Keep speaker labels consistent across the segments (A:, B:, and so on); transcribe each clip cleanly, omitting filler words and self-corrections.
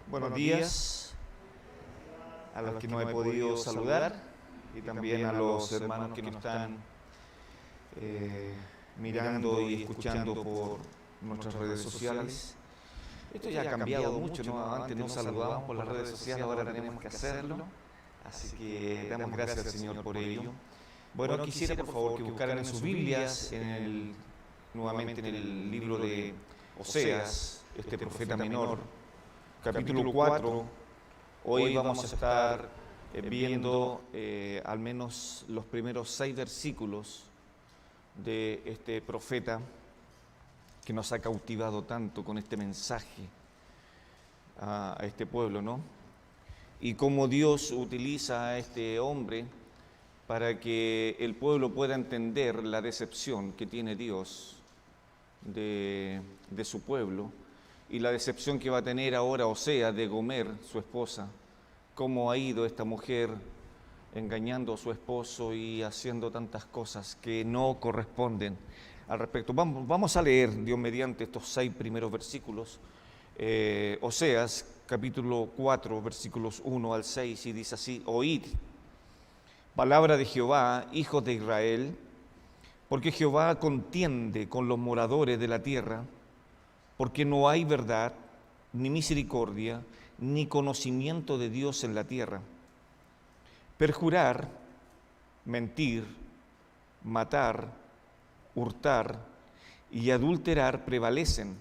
A: Buenos días a los que no he podido saludar y también a los hermanos que nos están mirando y escuchando por nuestras redes sociales. Esto ya ha cambiado mucho, ¿no? Antes no saludábamos por las redes sociales, ahora tenemos que hacerlo. Así que damos gracias al Señor por ello. Bueno, quisiera por favor que buscaran en sus Biblias, nuevamente en el libro de Oseas, este profeta menor, capítulo 4. Hoy vamos a estar viendo al menos los primeros 6 versículos de este profeta que nos ha cautivado tanto con este mensaje a este pueblo, ¿no? Y cómo Dios utiliza a este hombre para que el pueblo pueda entender la decepción que tiene Dios de su pueblo y la decepción que va a tener ahora Osea de Gomer, su esposa, cómo ha ido esta mujer engañando a su esposo y haciendo tantas cosas que no corresponden al respecto. Vamos a leer, Dios mediante, estos 6 primeros versículos. Oseas, capítulo 4, versículos 1 al 6, y dice así: Oíd palabra de Jehová, hijos de Israel, porque Jehová contiende con los moradores de la tierra, porque no hay verdad, ni misericordia, ni conocimiento de Dios en la tierra. Perjurar, mentir, matar, hurtar y adulterar prevalecen,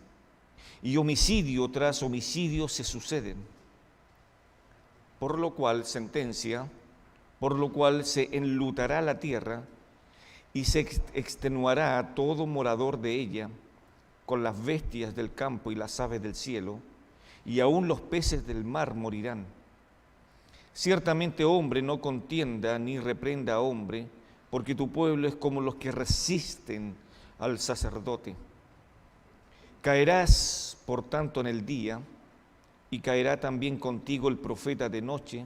A: y homicidio tras homicidio se suceden. Por lo cual sentencia, por lo cual se enlutará la tierra y se extenuará a todo morador de ella, con las bestias del campo y las aves del cielo, y aún los peces del mar morirán. Ciertamente hombre no contienda ni reprenda a hombre, porque tu pueblo es como los que resisten al sacerdote. Caerás, por tanto, en el día, y caerá también contigo el profeta de noche,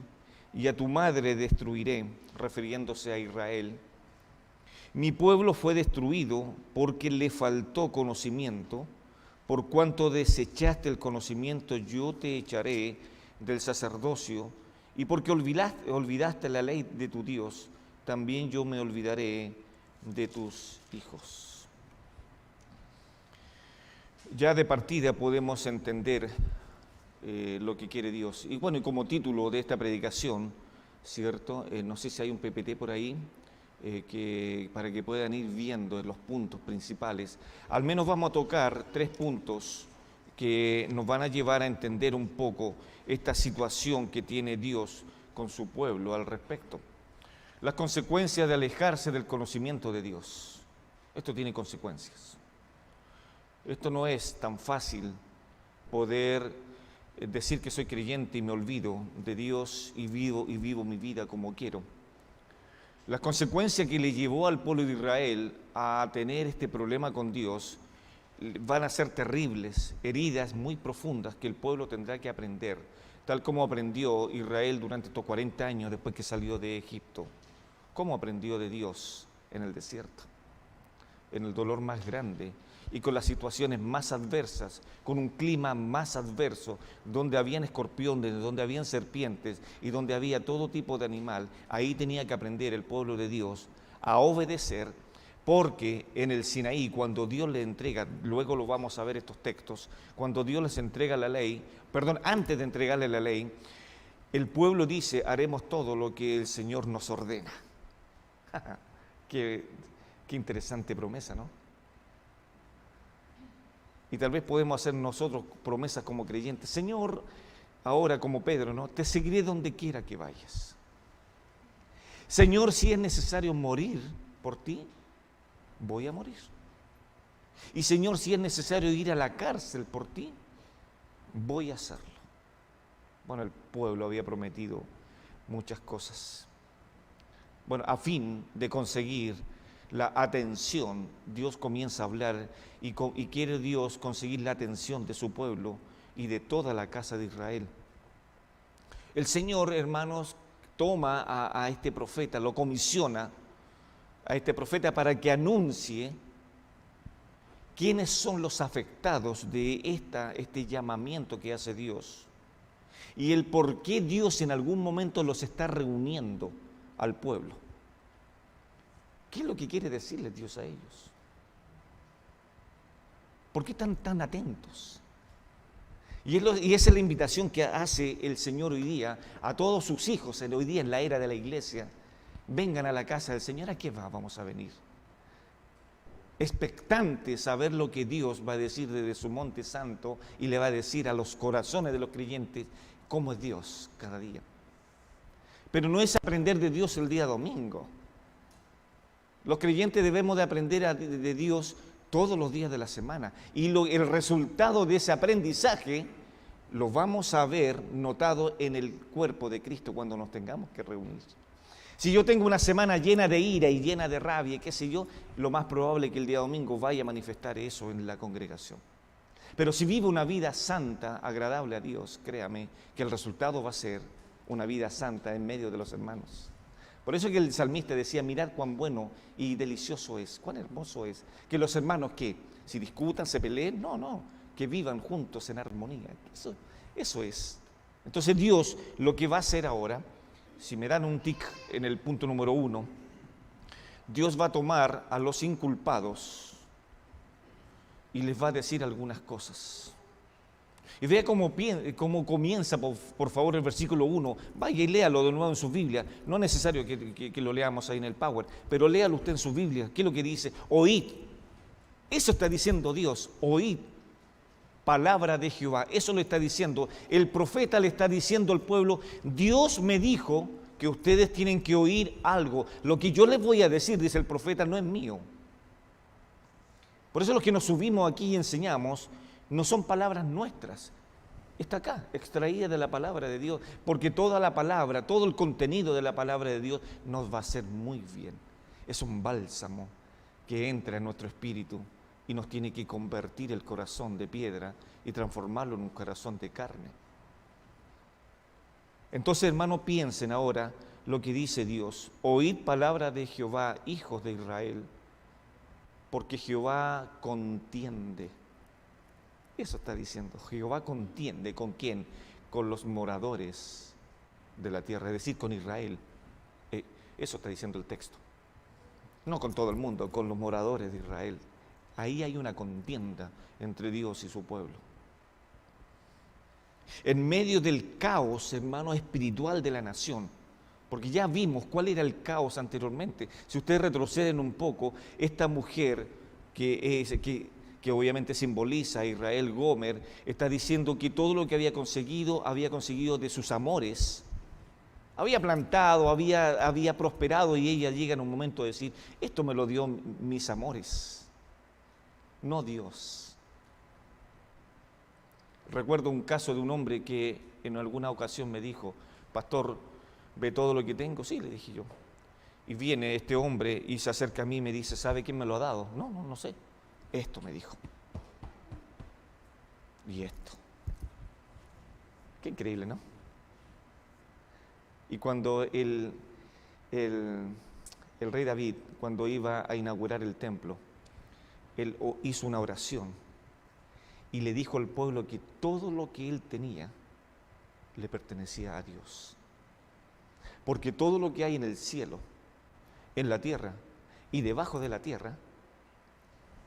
A: y a tu madre destruiré, refiriéndose a Israel. Mi pueblo fue destruido porque le faltó conocimiento. Por cuanto desechaste el conocimiento, yo te echaré del sacerdocio, y porque olvidaste la ley de tu Dios, también yo me olvidaré de tus hijos. Ya de partida podemos entender lo que quiere Dios. Y bueno, y como título de esta predicación, ¿cierto? No sé si hay un PPT por ahí, para que puedan ir viendo los puntos principales. Al menos vamos a tocar 3 puntos que nos van a llevar a entender un poco esta situación que tiene Dios con su pueblo al respecto. Las consecuencias de alejarse del conocimiento de Dios. Esto tiene consecuencias. Esto no es tan fácil poder decir que soy creyente y me olvido de Dios y vivo mi vida como quiero. Las consecuencias que le llevó al pueblo de Israel a tener este problema con Dios van a ser terribles, heridas muy profundas que el pueblo tendrá que aprender, tal como aprendió Israel durante estos 40 años después que salió de Egipto. ¿Cómo aprendió de Dios en el desierto? En el dolor más grande y con las situaciones más adversas, con un clima más adverso, donde habían escorpiones, donde habían serpientes y donde había todo tipo de animal. Ahí tenía que aprender el pueblo de Dios a obedecer, porque en el Sinaí, cuando Dios le entrega, luego lo vamos a ver estos textos, cuando Dios les entrega la ley, antes de entregarle la ley, el pueblo dice: haremos todo lo que el Señor nos ordena. Qué interesante promesa, ¿no? Y tal vez podemos hacer nosotros promesas como creyentes: Señor, ahora como Pedro, ¿no? Te seguiré donde quiera que vayas. Señor, si es necesario morir por ti, voy a morir. Y Señor, si es necesario ir a la cárcel por ti, voy a hacerlo. Bueno, el pueblo había prometido muchas cosas. Bueno, a fin de conseguir la atención, Dios comienza a hablar y quiere Dios conseguir la atención de su pueblo y de toda la casa de Israel. El Señor, hermanos, toma a este profeta, lo comisiona a este profeta para que anuncie quiénes son los afectados de este llamamiento que hace Dios. y el por qué Dios en algún momento los está reuniendo al pueblo. ¿Qué es lo que quiere decirles Dios a ellos? ¿Por qué están tan atentos? Y esa es la invitación que hace el Señor hoy día a todos sus hijos, hoy día en la era de la iglesia. Vengan a la casa del Señor. ¿A qué vamos a venir? Expectantes a ver lo que Dios va a decir desde su monte santo y le va a decir a los corazones de los creyentes cómo es Dios cada día. Pero no es aprender de Dios el día domingo. Los creyentes debemos de aprender de Dios todos los días de la semana. Y el resultado de ese aprendizaje lo vamos a ver notado en el cuerpo de Cristo cuando nos tengamos que reunir. Si yo tengo una semana llena de ira y llena de rabia, qué sé yo, lo más probable es que el día domingo vaya a manifestar eso en la congregación. Pero si vivo una vida santa, agradable a Dios, créame que el resultado va a ser una vida santa en medio de los hermanos. Por eso que el salmista decía, mirad cuán bueno y delicioso es, cuán hermoso es, que los hermanos que si discutan, se peleen, no, que vivan juntos en armonía. Eso es. Entonces Dios lo que va a hacer ahora, si me dan un tic en el punto número 1, Dios va a tomar a los inculpados y les va a decir algunas cosas. Y vea cómo comienza, por favor, el versículo 1. Vaya y léalo de nuevo en su Biblia. No es necesario que lo leamos ahí en el Power, pero léalo usted en su Biblia. ¿Qué es lo que dice? Oíd. Eso está diciendo Dios. Oíd. Palabra de Jehová. Eso lo está diciendo. El profeta le está diciendo al pueblo, Dios me dijo que ustedes tienen que oír algo. Lo que yo les voy a decir, dice el profeta, no es mío. Por eso los que nos subimos aquí y enseñamos, no son palabras nuestras. Está acá, extraída de la palabra de Dios, porque toda la palabra, todo el contenido de la palabra de Dios nos va a hacer muy bien. Es un bálsamo que entra en nuestro espíritu y nos tiene que convertir el corazón de piedra y transformarlo en un corazón de carne. Entonces, hermano, piensen ahora lo que dice Dios. Oíd palabra de Jehová, hijos de Israel, porque Jehová contiende. Eso está diciendo, Jehová contiende, ¿con quién? Con los moradores de la tierra, es decir, con Israel. Eso está diciendo el texto. No con todo el mundo, con los moradores de Israel. Ahí hay una contienda entre Dios y su pueblo. En medio del caos, hermano, espiritual de la nación, porque ya vimos cuál era el caos anteriormente. Si ustedes retroceden un poco, esta mujer que obviamente simboliza a Israel Gomer, está diciendo que todo lo que había conseguido de sus amores. Había plantado, había prosperado, y ella llega en un momento a decir, esto me lo dio mis amores, no Dios. Recuerdo un caso de un hombre que en alguna ocasión me dijo, pastor, ¿ve todo lo que tengo? Sí, le dije yo. Y viene este hombre y se acerca a mí y me dice, ¿sabe quién me lo ha dado? No sé. Esto me dijo. Y esto. Qué increíble, ¿no? Y cuando el rey David, cuando iba a inaugurar el templo, él hizo una oración y le dijo al pueblo que todo lo que él tenía le pertenecía a Dios. Porque todo lo que hay en el cielo, en la tierra y debajo de la tierra,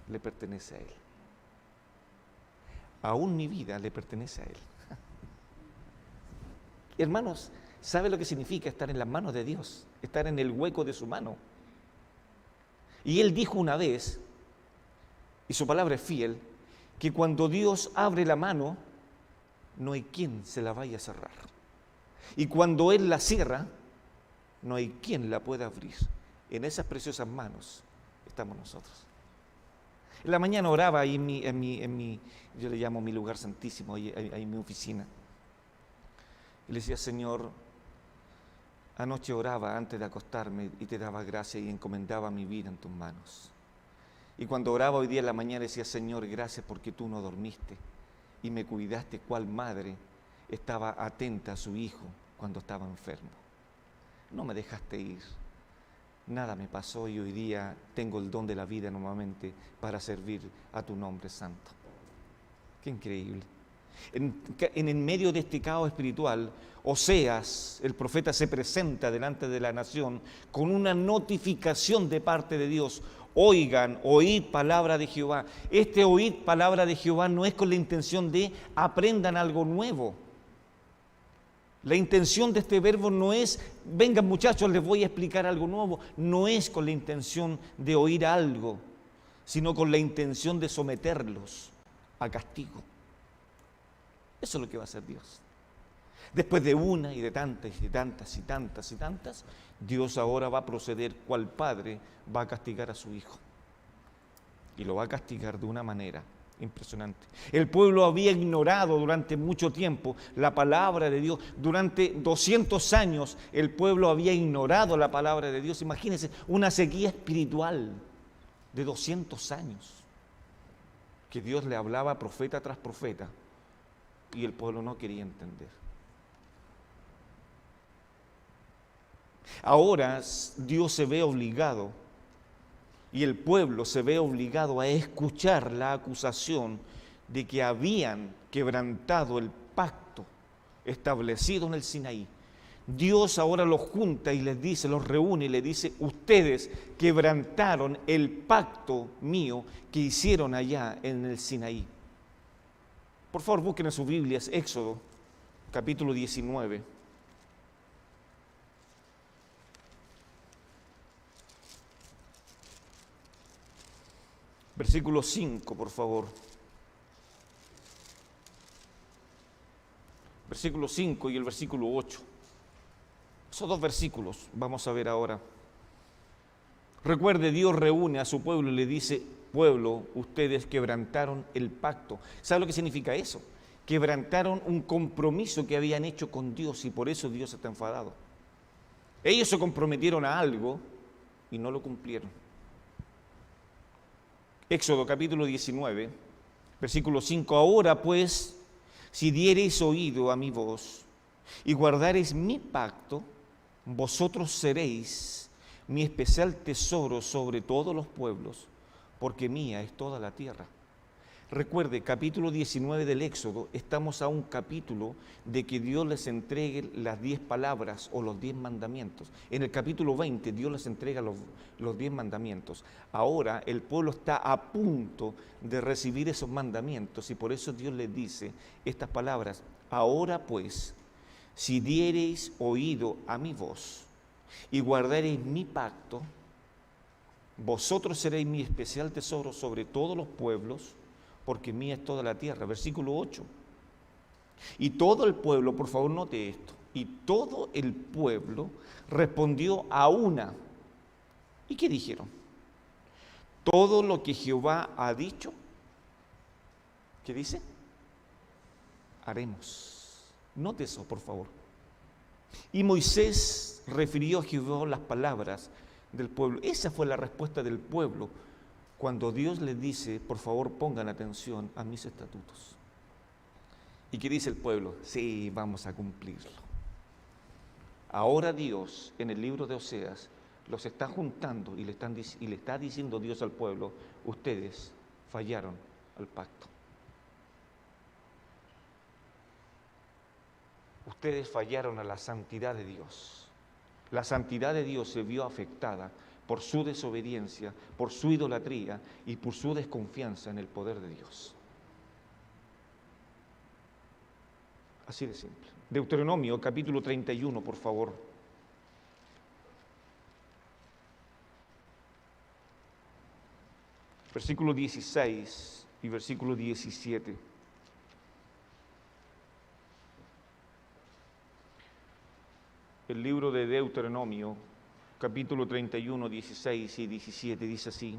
A: le pertenece a Él. Aún mi vida le pertenece a Él. Hermanos, ¿sabe lo que significa estar en las manos de Dios? Estar en el hueco de su mano. Y Él dijo una vez, y su palabra es fiel, que cuando Dios abre la mano, no hay quien se la vaya a cerrar. Y cuando Él la cierra, no hay quien la pueda abrir. En esas preciosas manos estamos nosotros. En la mañana oraba ahí en mi yo le llamo mi lugar santísimo, ahí en mi oficina. Y le decía, Señor, anoche oraba antes de acostarme y te daba gracias y encomendaba mi vida en tus manos. Y cuando oraba hoy día en la mañana decía, Señor, gracias porque tú no dormiste y me cuidaste cual madre estaba atenta a su hijo cuando estaba enfermo. No me dejaste ir. Nada me pasó y hoy día tengo el don de la vida nuevamente para servir a tu nombre santo. Qué increíble. En el medio de este caos espiritual, Oseas, el profeta, se presenta delante de la nación con una notificación de parte de Dios. Oigan, oíd palabra de Jehová. Este oíd palabra de Jehová no es con la intención de aprendan algo nuevo. La intención de este verbo no es, vengan muchachos, les voy a explicar algo nuevo. No es con la intención de oír algo, sino con la intención de someterlos a castigo. Eso es lo que va a hacer Dios. Después de una y de tantas y tantas y tantas y tantas, Dios ahora va a proceder cual padre va a castigar a su hijo. Y lo va a castigar de una manera impresionante. El pueblo había ignorado durante mucho tiempo la palabra de Dios. Durante 200 años el pueblo había ignorado la palabra de Dios. Imagínense, una sequía espiritual de 200 años. Que Dios le hablaba profeta tras profeta y el pueblo no quería entender. Ahora Dios se ve obligado y el pueblo se ve obligado a escuchar la acusación de que habían quebrantado el pacto establecido en el Sinaí. Dios ahora los junta y les dice, los reúne y les dice, ustedes quebrantaron el pacto mío que hicieron allá en el Sinaí. Por favor, busquen en sus Biblias Éxodo, capítulo 19. Versículo 5, por favor. Versículo 5 y el versículo 8. Esos dos versículos vamos a ver ahora. Recuerde, Dios reúne a su pueblo y le dice, pueblo, ustedes quebrantaron el pacto. ¿Sabe lo que significa eso? Quebrantaron un compromiso que habían hecho con Dios y por eso Dios está enfadado. Ellos se comprometieron a algo y no lo cumplieron. Éxodo capítulo 19, versículo 5. Ahora pues, si diereis oído a mi voz y guardareis mi pacto, vosotros seréis mi especial tesoro sobre todos los pueblos, porque mía es toda la tierra. Recuerde, capítulo 19 del Éxodo, estamos a un capítulo de que Dios les entregue las 10 palabras o los 10 mandamientos. En el capítulo 20 Dios les entrega los 10 mandamientos. Ahora el pueblo está a punto de recibir esos mandamientos y por eso Dios les dice estas palabras. Ahora pues, si diereis oído a mi voz y guardareis mi pacto, vosotros seréis mi especial tesoro sobre todos los pueblos, porque mía es toda la tierra. Versículo 8. Y todo el pueblo, por favor note esto, y todo el pueblo respondió a una. ¿Y qué dijeron? Todo lo que Jehová ha dicho, ¿qué dice? Haremos. Note eso, por favor. Y Moisés refirió a Jehová las palabras del pueblo. Esa fue la respuesta del pueblo cuando Dios les dice, por favor pongan atención a mis estatutos. ¿Y qué dice el pueblo? Sí, vamos a cumplirlo. Ahora Dios, en el libro de Oseas, los está juntando y le está diciendo Dios al pueblo, ustedes fallaron al pacto. Ustedes fallaron a la santidad de Dios. La santidad de Dios se vio afectada por su desobediencia, por su idolatría y por su desconfianza en el poder de Dios. Así de simple. Deuteronomio, capítulo 31, por favor. Versículo 16 y versículo 17. El libro de Deuteronomio, capítulo 31, 16 y 17, dice así.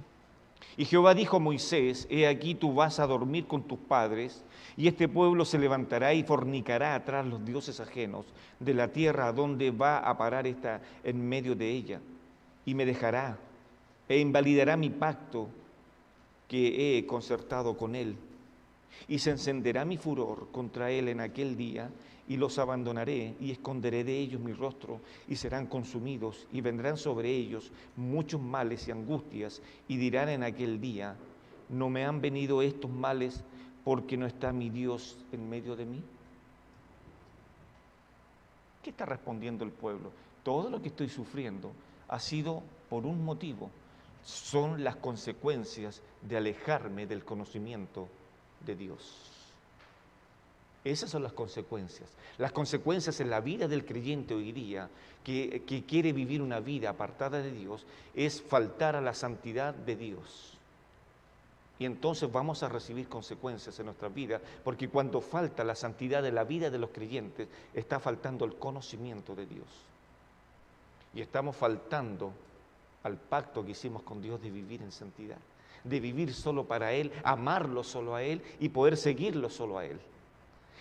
A: Y Jehová dijo a Moisés, he aquí tú vas a dormir con tus padres, y este pueblo se levantará y fornicará atrás los dioses ajenos de la tierra a donde va a parar esta en medio de ella, y me dejará, e invalidará mi pacto que he concertado con él, y se encenderá mi furor contra él en aquel día, y los abandonaré y esconderé de ellos mi rostro y serán consumidos y vendrán sobre ellos muchos males y angustias y dirán en aquel día, no me han venido estos males porque no está mi Dios en medio de mí? ¿Qué está respondiendo el pueblo? Todo lo que estoy sufriendo ha sido por un motivo. Son las consecuencias de alejarme del conocimiento de Dios. Esas son las consecuencias. Las consecuencias en la vida del creyente hoy día, que quiere vivir una vida apartada de Dios, es faltar a la santidad de Dios. Y entonces vamos a recibir consecuencias en nuestra vida, porque cuando falta la santidad de la vida de los creyentes, está faltando el conocimiento de Dios. Y estamos faltando al pacto que hicimos con Dios de vivir en santidad, de vivir solo para Él, amarlo solo a Él y poder seguirlo solo a Él.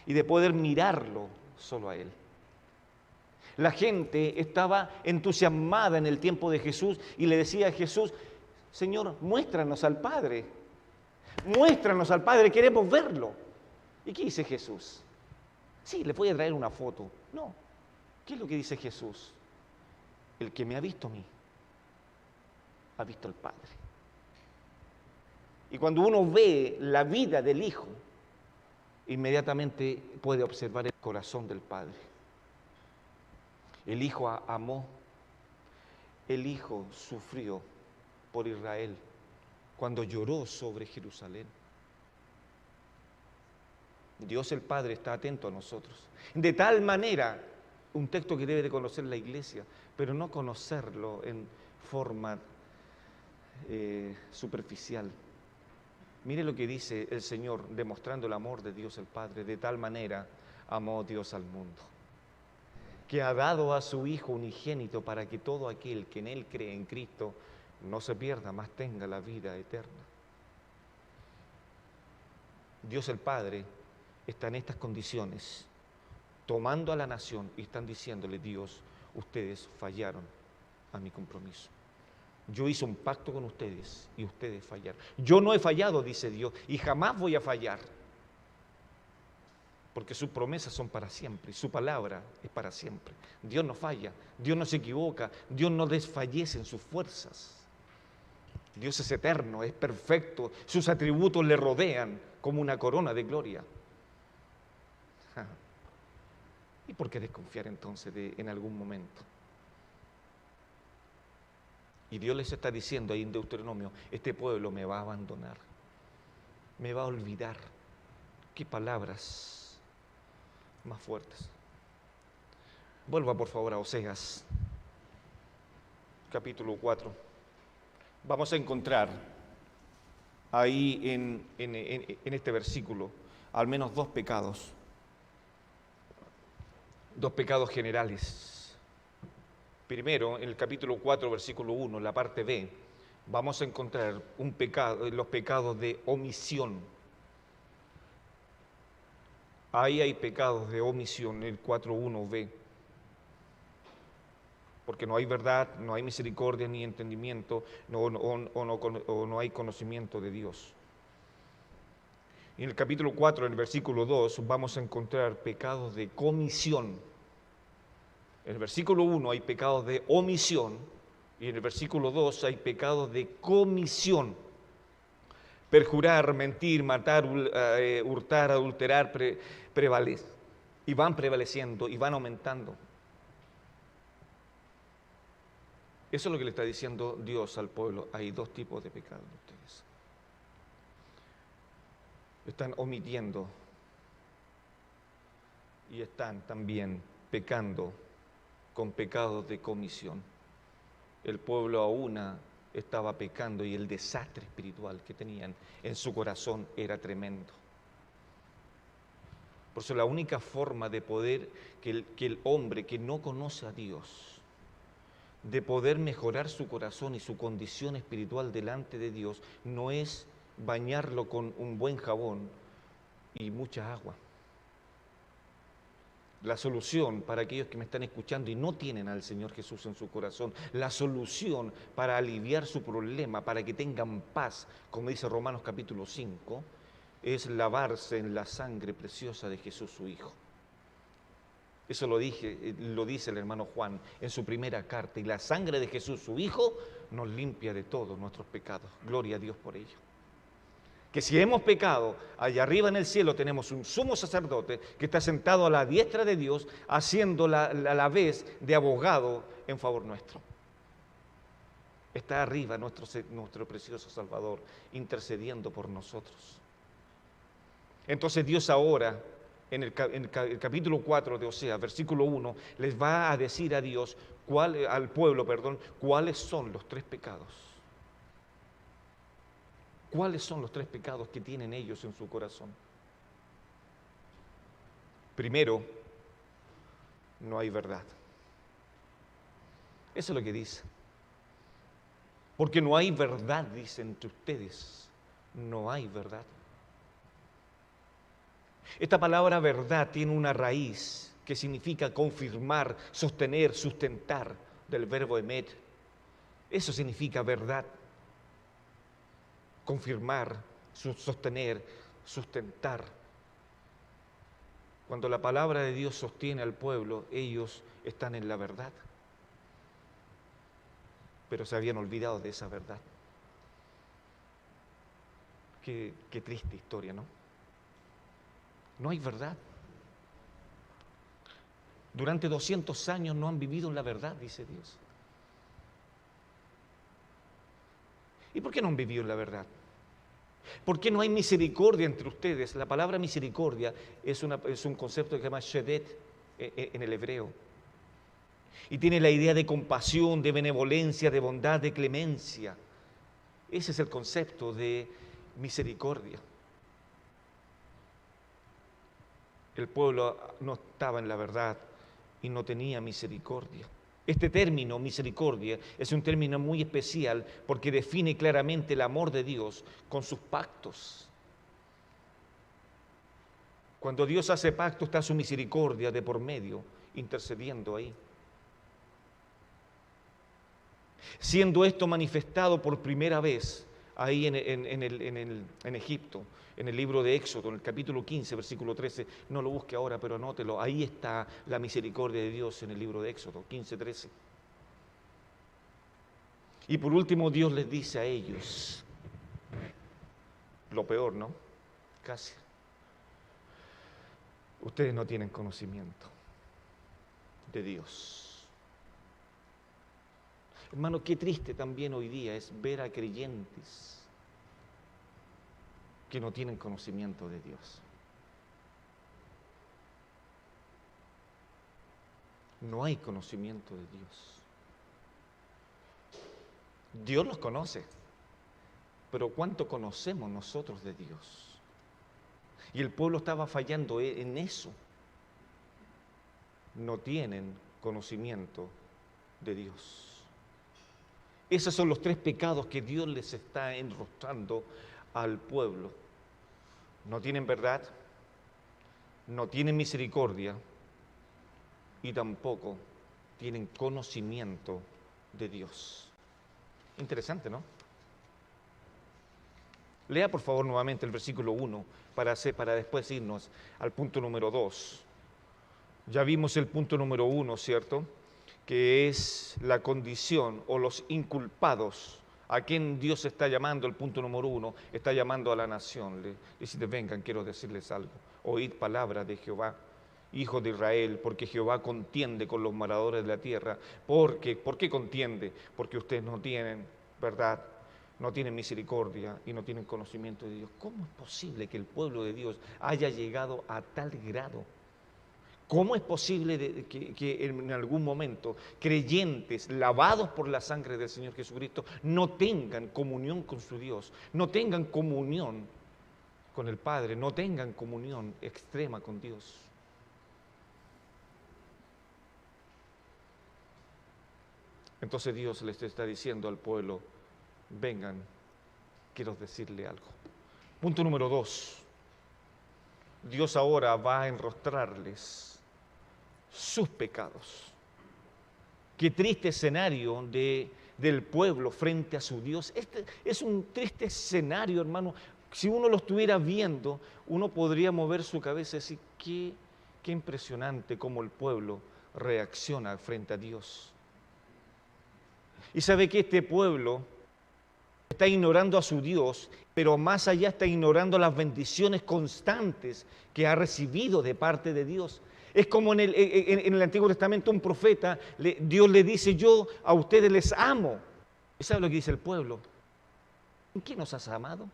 A: Y de poder mirarlo solo a Él. La gente estaba entusiasmada en el tiempo de Jesús y le decía a Jesús: Señor, muéstranos al Padre. Muéstranos al Padre, queremos verlo. ¿Y qué dice Jesús? Sí, le voy a traer una foto. No. ¿Qué es lo que dice Jesús? El que me ha visto a mí, ha visto al Padre. Y cuando uno ve la vida del Hijo, inmediatamente puede observar el corazón del Padre. El Hijo amó, el Hijo sufrió por Israel cuando lloró sobre Jerusalén. Dios el Padre está atento a nosotros. De tal manera, un texto que debe de conocer la iglesia, pero no conocerlo en forma superficial. Mire lo que dice el Señor, demostrando el amor de Dios el Padre. De tal manera amó Dios al mundo, que ha dado a su Hijo unigénito para que todo aquel que en Él cree, en Cristo, no se pierda, mas tenga la vida eterna. Dios el Padre está en estas condiciones, tomando a la nación y están diciéndole: Dios, ustedes fallaron a mi compromiso. Yo hice un pacto con ustedes y ustedes fallaron. Yo no he fallado, dice Dios, y jamás voy a fallar. Porque sus promesas son para siempre, su palabra es para siempre. Dios no falla, Dios no se equivoca, Dios no desfallece en sus fuerzas. Dios es eterno, es perfecto, sus atributos le rodean como una corona de gloria. ¿Y por qué desconfiar entonces en algún momento? Y Dios les está diciendo ahí en Deuteronomio: este pueblo me va a abandonar, me va a olvidar. ¿Qué palabras más fuertes? Vuelva por favor a Oseas, capítulo 4. Vamos a encontrar ahí en este versículo al menos dos pecados generales. Primero, en el capítulo 4, versículo 1, la parte B, vamos a encontrar un pecado, los pecados de omisión. Ahí hay pecados de omisión, el 4.1b. Porque no hay verdad, no hay misericordia ni entendimiento, no hay conocimiento de Dios. En el capítulo 4, en el versículo 2, vamos a encontrar pecados de comisión. En el versículo 1 hay pecados de omisión y en el versículo 2 hay pecados de comisión. Perjurar, mentir, matar, hurtar, adulterar, prevalece. Y van prevaleciendo y van aumentando. Eso es lo que le está diciendo Dios al pueblo. Hay dos tipos de pecados de ustedes. Están omitiendo y están también pecando con pecados de comisión. El pueblo aún estaba pecando y el desastre espiritual que tenían en su corazón era tremendo. Por eso la única forma de poder que el hombre que no conoce a Dios, de poder mejorar su corazón y su condición espiritual delante de Dios, no es bañarlo con un buen jabón y mucha agua. La solución para aquellos que me están escuchando y no tienen al Señor Jesús en su corazón, la solución para aliviar su problema, para que tengan paz, como dice Romanos capítulo 5, es lavarse en la sangre preciosa de Jesús su Hijo. Eso lo dice el hermano Juan en su primera carta. Y la sangre de Jesús su Hijo nos limpia de todos nuestros pecados. Gloria a Dios por ello. que si hemos pecado, allá arriba en el cielo tenemos un sumo sacerdote que está sentado a la diestra de Dios, haciendo a la vez de abogado en favor nuestro. Está arriba nuestro precioso Salvador, intercediendo por nosotros. Entonces Dios ahora, en el capítulo 4 de Oseas, versículo 1, les va a decir al pueblo, cuáles son los 3 pecados. ¿Cuáles son los 3 pecados que tienen ellos en su corazón? Primero, no hay verdad. Eso es lo que dice. Porque no hay verdad, dice, entre ustedes. No hay verdad. Esta palabra verdad tiene una raíz que significa confirmar, sostener, sustentar, del verbo emet. Eso significa verdad. Confirmar, sostener, sustentar. Cuando la palabra de Dios sostiene al pueblo, ellos están en la verdad. Pero se habían olvidado de esa verdad. Qué triste historia, ¿no? No hay verdad. Durante 200 años no han vivido en la verdad, dice Dios. ¿Y por qué no han vivido en la verdad? ¿Por qué no hay misericordia entre ustedes? La palabra misericordia es un concepto que se llama shedet en el hebreo. Y tiene la idea de compasión, de benevolencia, de bondad, de clemencia. Ese es el concepto de misericordia. El pueblo no estaba en la verdad y no tenía misericordia. Este término, misericordia, es un término muy especial porque define claramente el amor de Dios con sus pactos. Cuando Dios hace pacto, está su misericordia de por medio, intercediendo ahí. Siendo esto manifestado por primera vez ahí en Egipto, en el libro de Éxodo, en el capítulo 15, versículo 13, no lo busque ahora, pero anótelo, ahí está la misericordia de Dios en el libro de Éxodo, 15, 13. Y por último Dios les dice a ellos, lo peor, ¿no? Casi. Ustedes no tienen conocimiento de Dios. Hermano, qué triste también hoy día es ver a creyentes que no tienen conocimiento de Dios. No hay conocimiento de Dios. Dios los conoce, pero ¿cuánto conocemos nosotros de Dios? Y el pueblo estaba fallando en eso. No tienen conocimiento de Dios. Esos son los 3 pecados que Dios les está enrostrando al pueblo. No tienen verdad, no tienen misericordia y tampoco tienen conocimiento de Dios. Interesante, ¿no? Lea por favor nuevamente el versículo 1 para después irnos al punto número 2. Ya vimos el punto número 1, ¿cierto? Que es la condición o los inculpados. ¿A quien Dios está llamando? El punto número 1, está llamando a la nación. Le dice, vengan, quiero decirles algo. Oíd palabra de Jehová, hijo de Israel, porque Jehová contiende con los moradores de la tierra. ¿Por qué contiende? Porque ustedes no tienen verdad, no tienen misericordia y no tienen conocimiento de Dios. ¿Cómo es posible que el pueblo de Dios haya llegado a tal grado? ¿Cómo es posible que en algún momento creyentes lavados por la sangre del Señor Jesucristo no tengan comunión con su Dios, no tengan comunión con el Padre, no tengan comunión extrema con Dios? Entonces Dios les está diciendo al pueblo, vengan, quiero decirle algo. Punto número 2. Dios ahora va a enrostrarles sus pecados. Qué triste escenario del pueblo frente a su Dios. Este es un triste escenario, hermano. Si uno lo estuviera viendo, uno podría mover su cabeza y decir, qué impresionante cómo el pueblo reacciona frente a Dios. Y sabe que este pueblo está ignorando a su Dios, pero más allá está ignorando las bendiciones constantes que ha recibido de parte de Dios. Es como en el Antiguo Testamento un profeta, Dios le dice: yo a ustedes les amo. ¿Y sabe lo que dice el pueblo? ¿En qué nos has amado?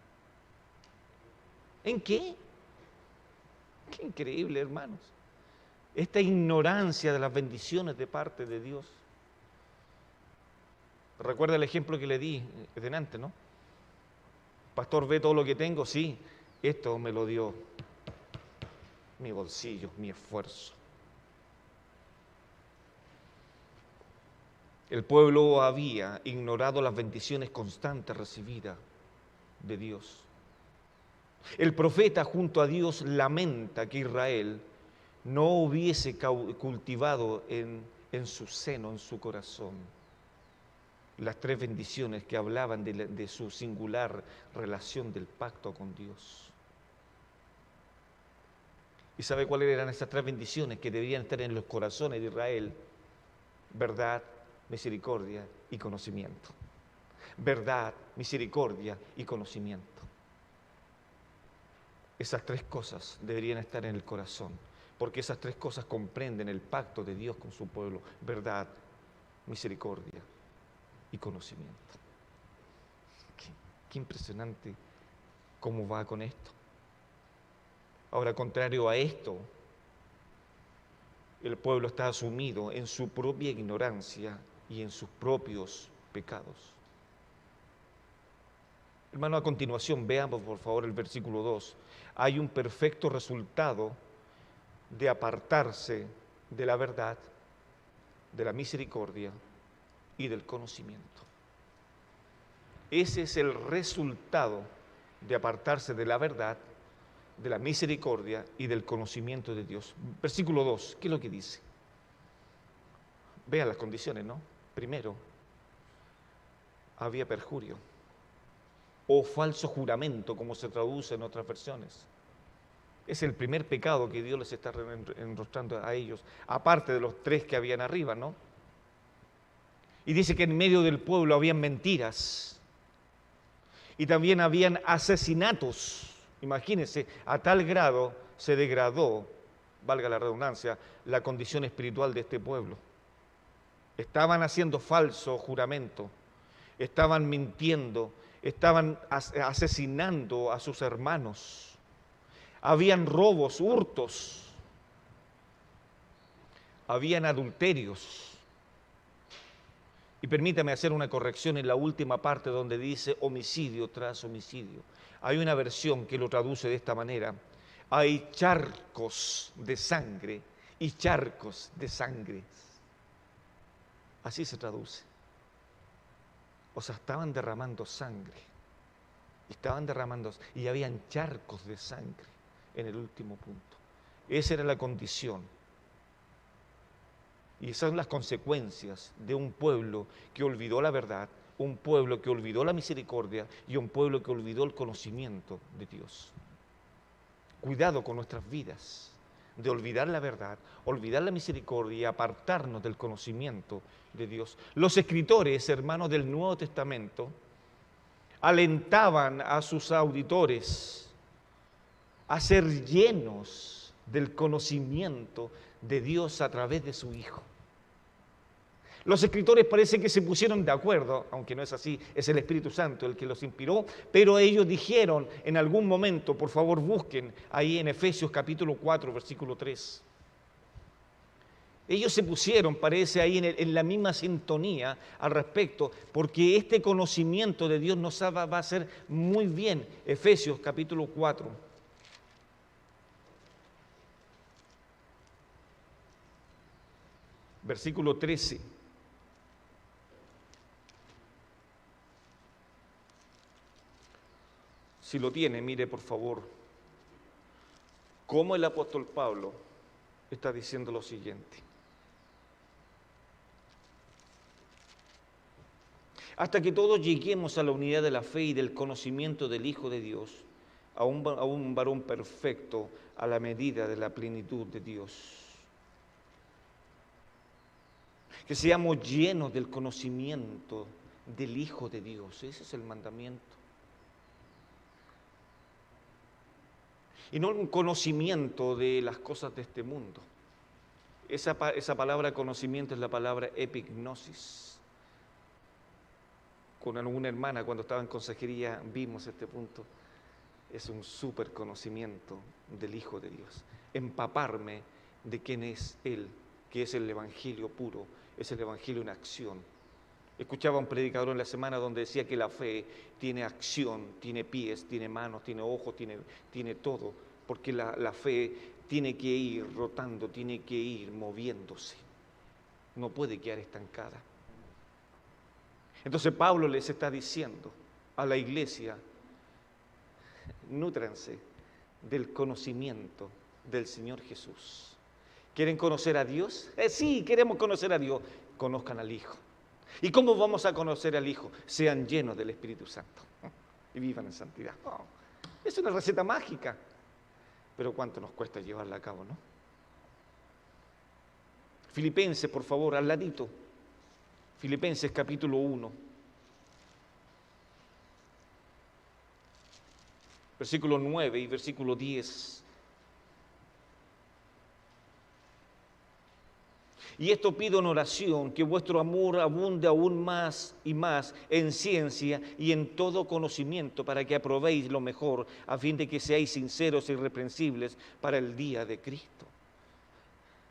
A: ¿En qué? Qué increíble, hermanos. Esta ignorancia de las bendiciones de parte de Dios. Recuerda el ejemplo que le di delante, ¿no? Pastor, ¿ve todo lo que tengo? Sí, esto me lo dio mi bolsillo, mi esfuerzo. El pueblo había ignorado las bendiciones constantes recibidas de Dios. El profeta junto a Dios lamenta que Israel no hubiese cultivado en su seno, en su corazón, las tres bendiciones que hablaban de su singular relación del pacto con Dios. ¿Y sabe cuáles eran esas tres bendiciones que debían estar en los corazones de Israel? Verdad, misericordia y conocimiento. Verdad, misericordia y conocimiento. Esas tres cosas deberían estar en el corazón, porque esas tres cosas comprenden el pacto de Dios con su pueblo: verdad, misericordia y conocimiento. Qué impresionante cómo va con esto. Ahora, contrario a esto, el pueblo está sumido en su propia ignorancia y en sus propios pecados. Hermano, a continuación, veamos por favor el versículo 2. Hay un perfecto resultado de apartarse de la verdad, de la misericordia y del conocimiento. Ese es el resultado de apartarse de la verdad, de la misericordia y del conocimiento de Dios. Versículo 2, ¿qué es lo que dice? Vea las condiciones, ¿no? Primero, había perjurio o falso juramento, como se traduce en otras versiones. Es el primer pecado que Dios les está enrostrando a ellos, aparte de los tres que habían arriba, ¿no? Y dice que en medio del pueblo habían mentiras y también habían asesinatos. Imagínense, a tal grado se degradó, valga la redundancia, la condición espiritual de este pueblo. Estaban haciendo falso juramento, estaban mintiendo, estaban asesinando a sus hermanos. Habían robos, hurtos, habían adulterios. Y permítame hacer una corrección en la última parte donde dice homicidio tras homicidio. Hay una versión que lo traduce de esta manera: hay charcos de sangre y charcos de sangre. Así se traduce. O sea, estaban derramando sangre. Y habían charcos de sangre en el último punto. Esa era la condición. Y esas son las consecuencias de un pueblo que olvidó la verdad, un pueblo que olvidó la misericordia y un pueblo que olvidó el conocimiento de Dios. Cuidado con nuestras vidas de olvidar la verdad, olvidar la misericordia y apartarnos del conocimiento de Dios. Los escritores, hermanos del Nuevo Testamento, alentaban a sus auditores a ser llenos del conocimiento de Dios a través de su Hijo. Los escritores parece que se pusieron de acuerdo, aunque no es así, es el Espíritu Santo el que los inspiró, pero ellos dijeron en algún momento, por favor busquen ahí en Efesios capítulo 4, versículo 3. Ellos se pusieron, parece, ahí en la misma sintonía al respecto, porque este conocimiento de Dios nos va a hacer muy bien. Efesios capítulo 4. Versículo 13. Si lo tiene, mire por favor cómo el apóstol Pablo está diciendo lo siguiente. Hasta que todos lleguemos a la unidad de la fe y del conocimiento del Hijo de Dios, a un varón perfecto, a la medida de la plenitud de Dios. Que seamos llenos del conocimiento del Hijo de Dios. Ese es el mandamiento. Y no un conocimiento de las cosas de este mundo. Esa palabra conocimiento es la palabra epignosis. Con alguna hermana cuando estaba en consejería vimos este punto. Es un súper conocimiento del Hijo de Dios. Empaparme de quién es Él, que es el Evangelio puro, es el Evangelio en acción. Escuchaba a un predicador en la semana donde decía que la fe tiene acción, tiene pies, tiene manos, tiene ojos, tiene todo, porque la fe tiene que ir rotando, tiene que ir moviéndose, no puede quedar estancada. Entonces Pablo les está diciendo a la iglesia, nútranse del conocimiento del Señor Jesús. ¿Quieren conocer a Dios? Sí, queremos conocer a Dios. Conozcan al Hijo. ¿Y cómo vamos a conocer al Hijo? Sean llenos del Espíritu Santo y vivan en santidad. Oh, es una receta mágica, pero cuánto nos cuesta llevarla a cabo, ¿no? Filipenses, por favor, al ladito. Filipenses capítulo 1. Versículo 9 y versículo 10. Y esto pido en oración, que vuestro amor abunde aún más y más en ciencia y en todo conocimiento, para que aprobéis lo mejor, a fin de que seáis sinceros e irreprensibles para el día de Cristo.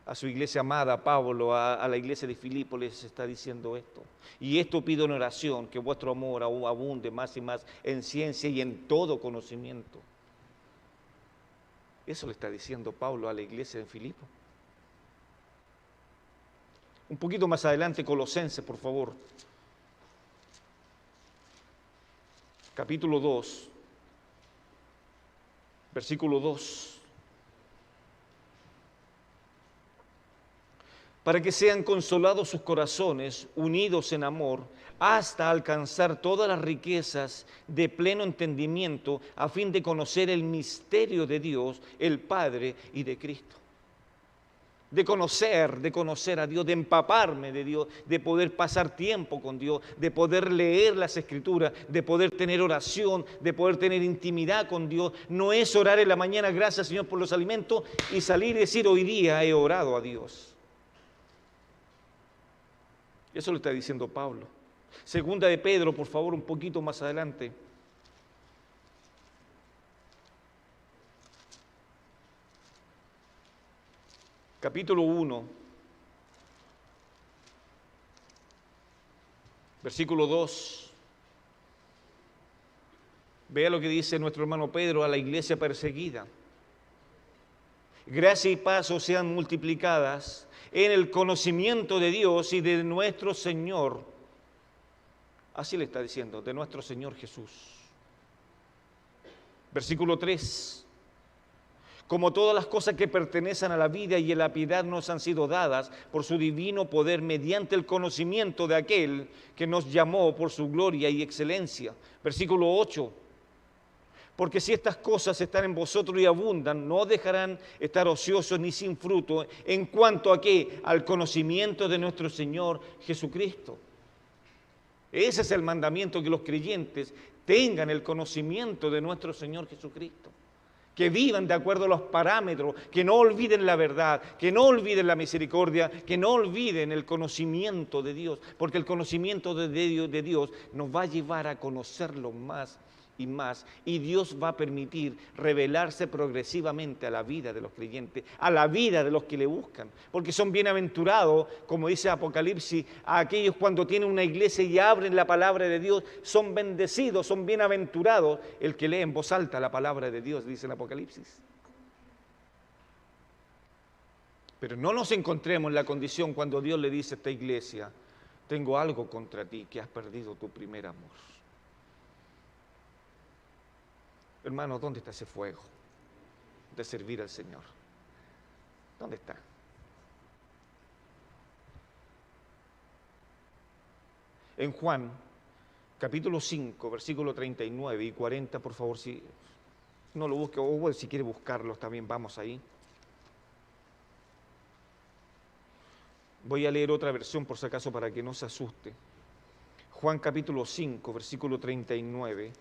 A: A su iglesia amada, Pablo, a la iglesia de Filipo les está diciendo esto. Y esto pido en oración, que vuestro amor abunde más y más en ciencia y en todo conocimiento. Eso le está diciendo Pablo a la iglesia de Filipo. Un poquito más adelante, Colosenses, por favor. Capítulo 2, versículo 2. Para que sean consolados sus corazones, unidos en amor, hasta alcanzar todas las riquezas de pleno entendimiento, a fin de conocer el misterio de Dios, el Padre y de Cristo. De conocer a Dios, de empaparme de Dios, de poder pasar tiempo con Dios, de poder leer las Escrituras, de poder tener oración, de poder tener intimidad con Dios. No es orar en la mañana, gracias Señor por los alimentos, y salir y decir, hoy día he orado a Dios. Eso lo está diciendo Pablo. Segunda de Pedro, por favor, un poquito más adelante. Capítulo 1, versículo 2. Vea lo que dice nuestro hermano Pedro a la iglesia perseguida. Gracia y paz os sean multiplicadas en el conocimiento de Dios y de nuestro Señor. Así le está diciendo, de nuestro Señor Jesús. Versículo 3. Como todas las cosas que pertenecen a la vida y a la piedad nos han sido dadas por su divino poder mediante el conocimiento de aquel que nos llamó por su gloria y excelencia. Versículo 8. Porque si estas cosas están en vosotros y abundan, no dejarán estar ociosos ni sin fruto en cuanto a qué, al conocimiento de nuestro Señor Jesucristo. Ese es el mandamiento, que los creyentes tengan el conocimiento de nuestro Señor Jesucristo. Que vivan de acuerdo a los parámetros, que no olviden la verdad, que no olviden la misericordia, que no olviden el conocimiento de Dios, porque el conocimiento de Dios nos va a llevar a conocerlo más y más, y Dios va a permitir revelarse progresivamente a la vida de los creyentes, a la vida de los que le buscan, porque son bienaventurados, como dice Apocalipsis, a aquellos cuando tienen una iglesia y abren la palabra de Dios, son bendecidos, son bienaventurados el que lee en voz alta la palabra de Dios, dice el Apocalipsis. Pero no nos encontremos en la condición cuando Dios le dice a esta iglesia, tengo algo contra ti, que has perdido tu primer amor. Hermanos, ¿dónde está ese fuego de servir al Señor? ¿Dónde está? En Juan, capítulo 5, versículo 39 y 40, por favor, si no lo busque, o si quiere buscarlos también, vamos ahí. Voy a leer otra versión por si acaso para que no se asuste. Juan capítulo 5, versículo 39,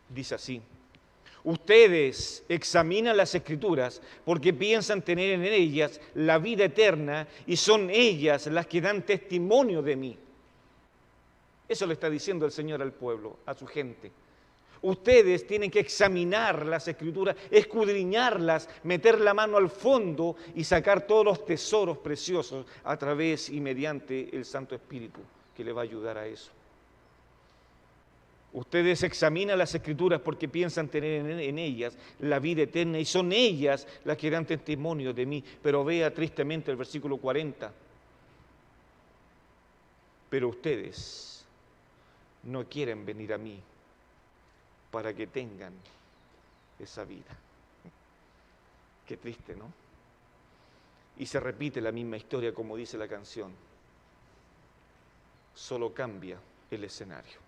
A: dice así: ustedes examinan las Escrituras porque piensan tener en ellas la vida eterna y son ellas las que dan testimonio de mí. Eso le está diciendo el Señor al pueblo, a su gente. Ustedes tienen que examinar las Escrituras, escudriñarlas, meter la mano al fondo y sacar todos los tesoros preciosos a través y mediante el Santo Espíritu que le va a ayudar a eso. Ustedes examinan las Escrituras porque piensan tener en ellas la vida eterna y son ellas las que dan testimonio de mí. Pero vea tristemente el versículo 40. Pero ustedes no quieren venir a mí para que tengan esa vida. Qué triste, ¿no? Y se repite la misma historia como dice la canción. Solo cambia el escenario,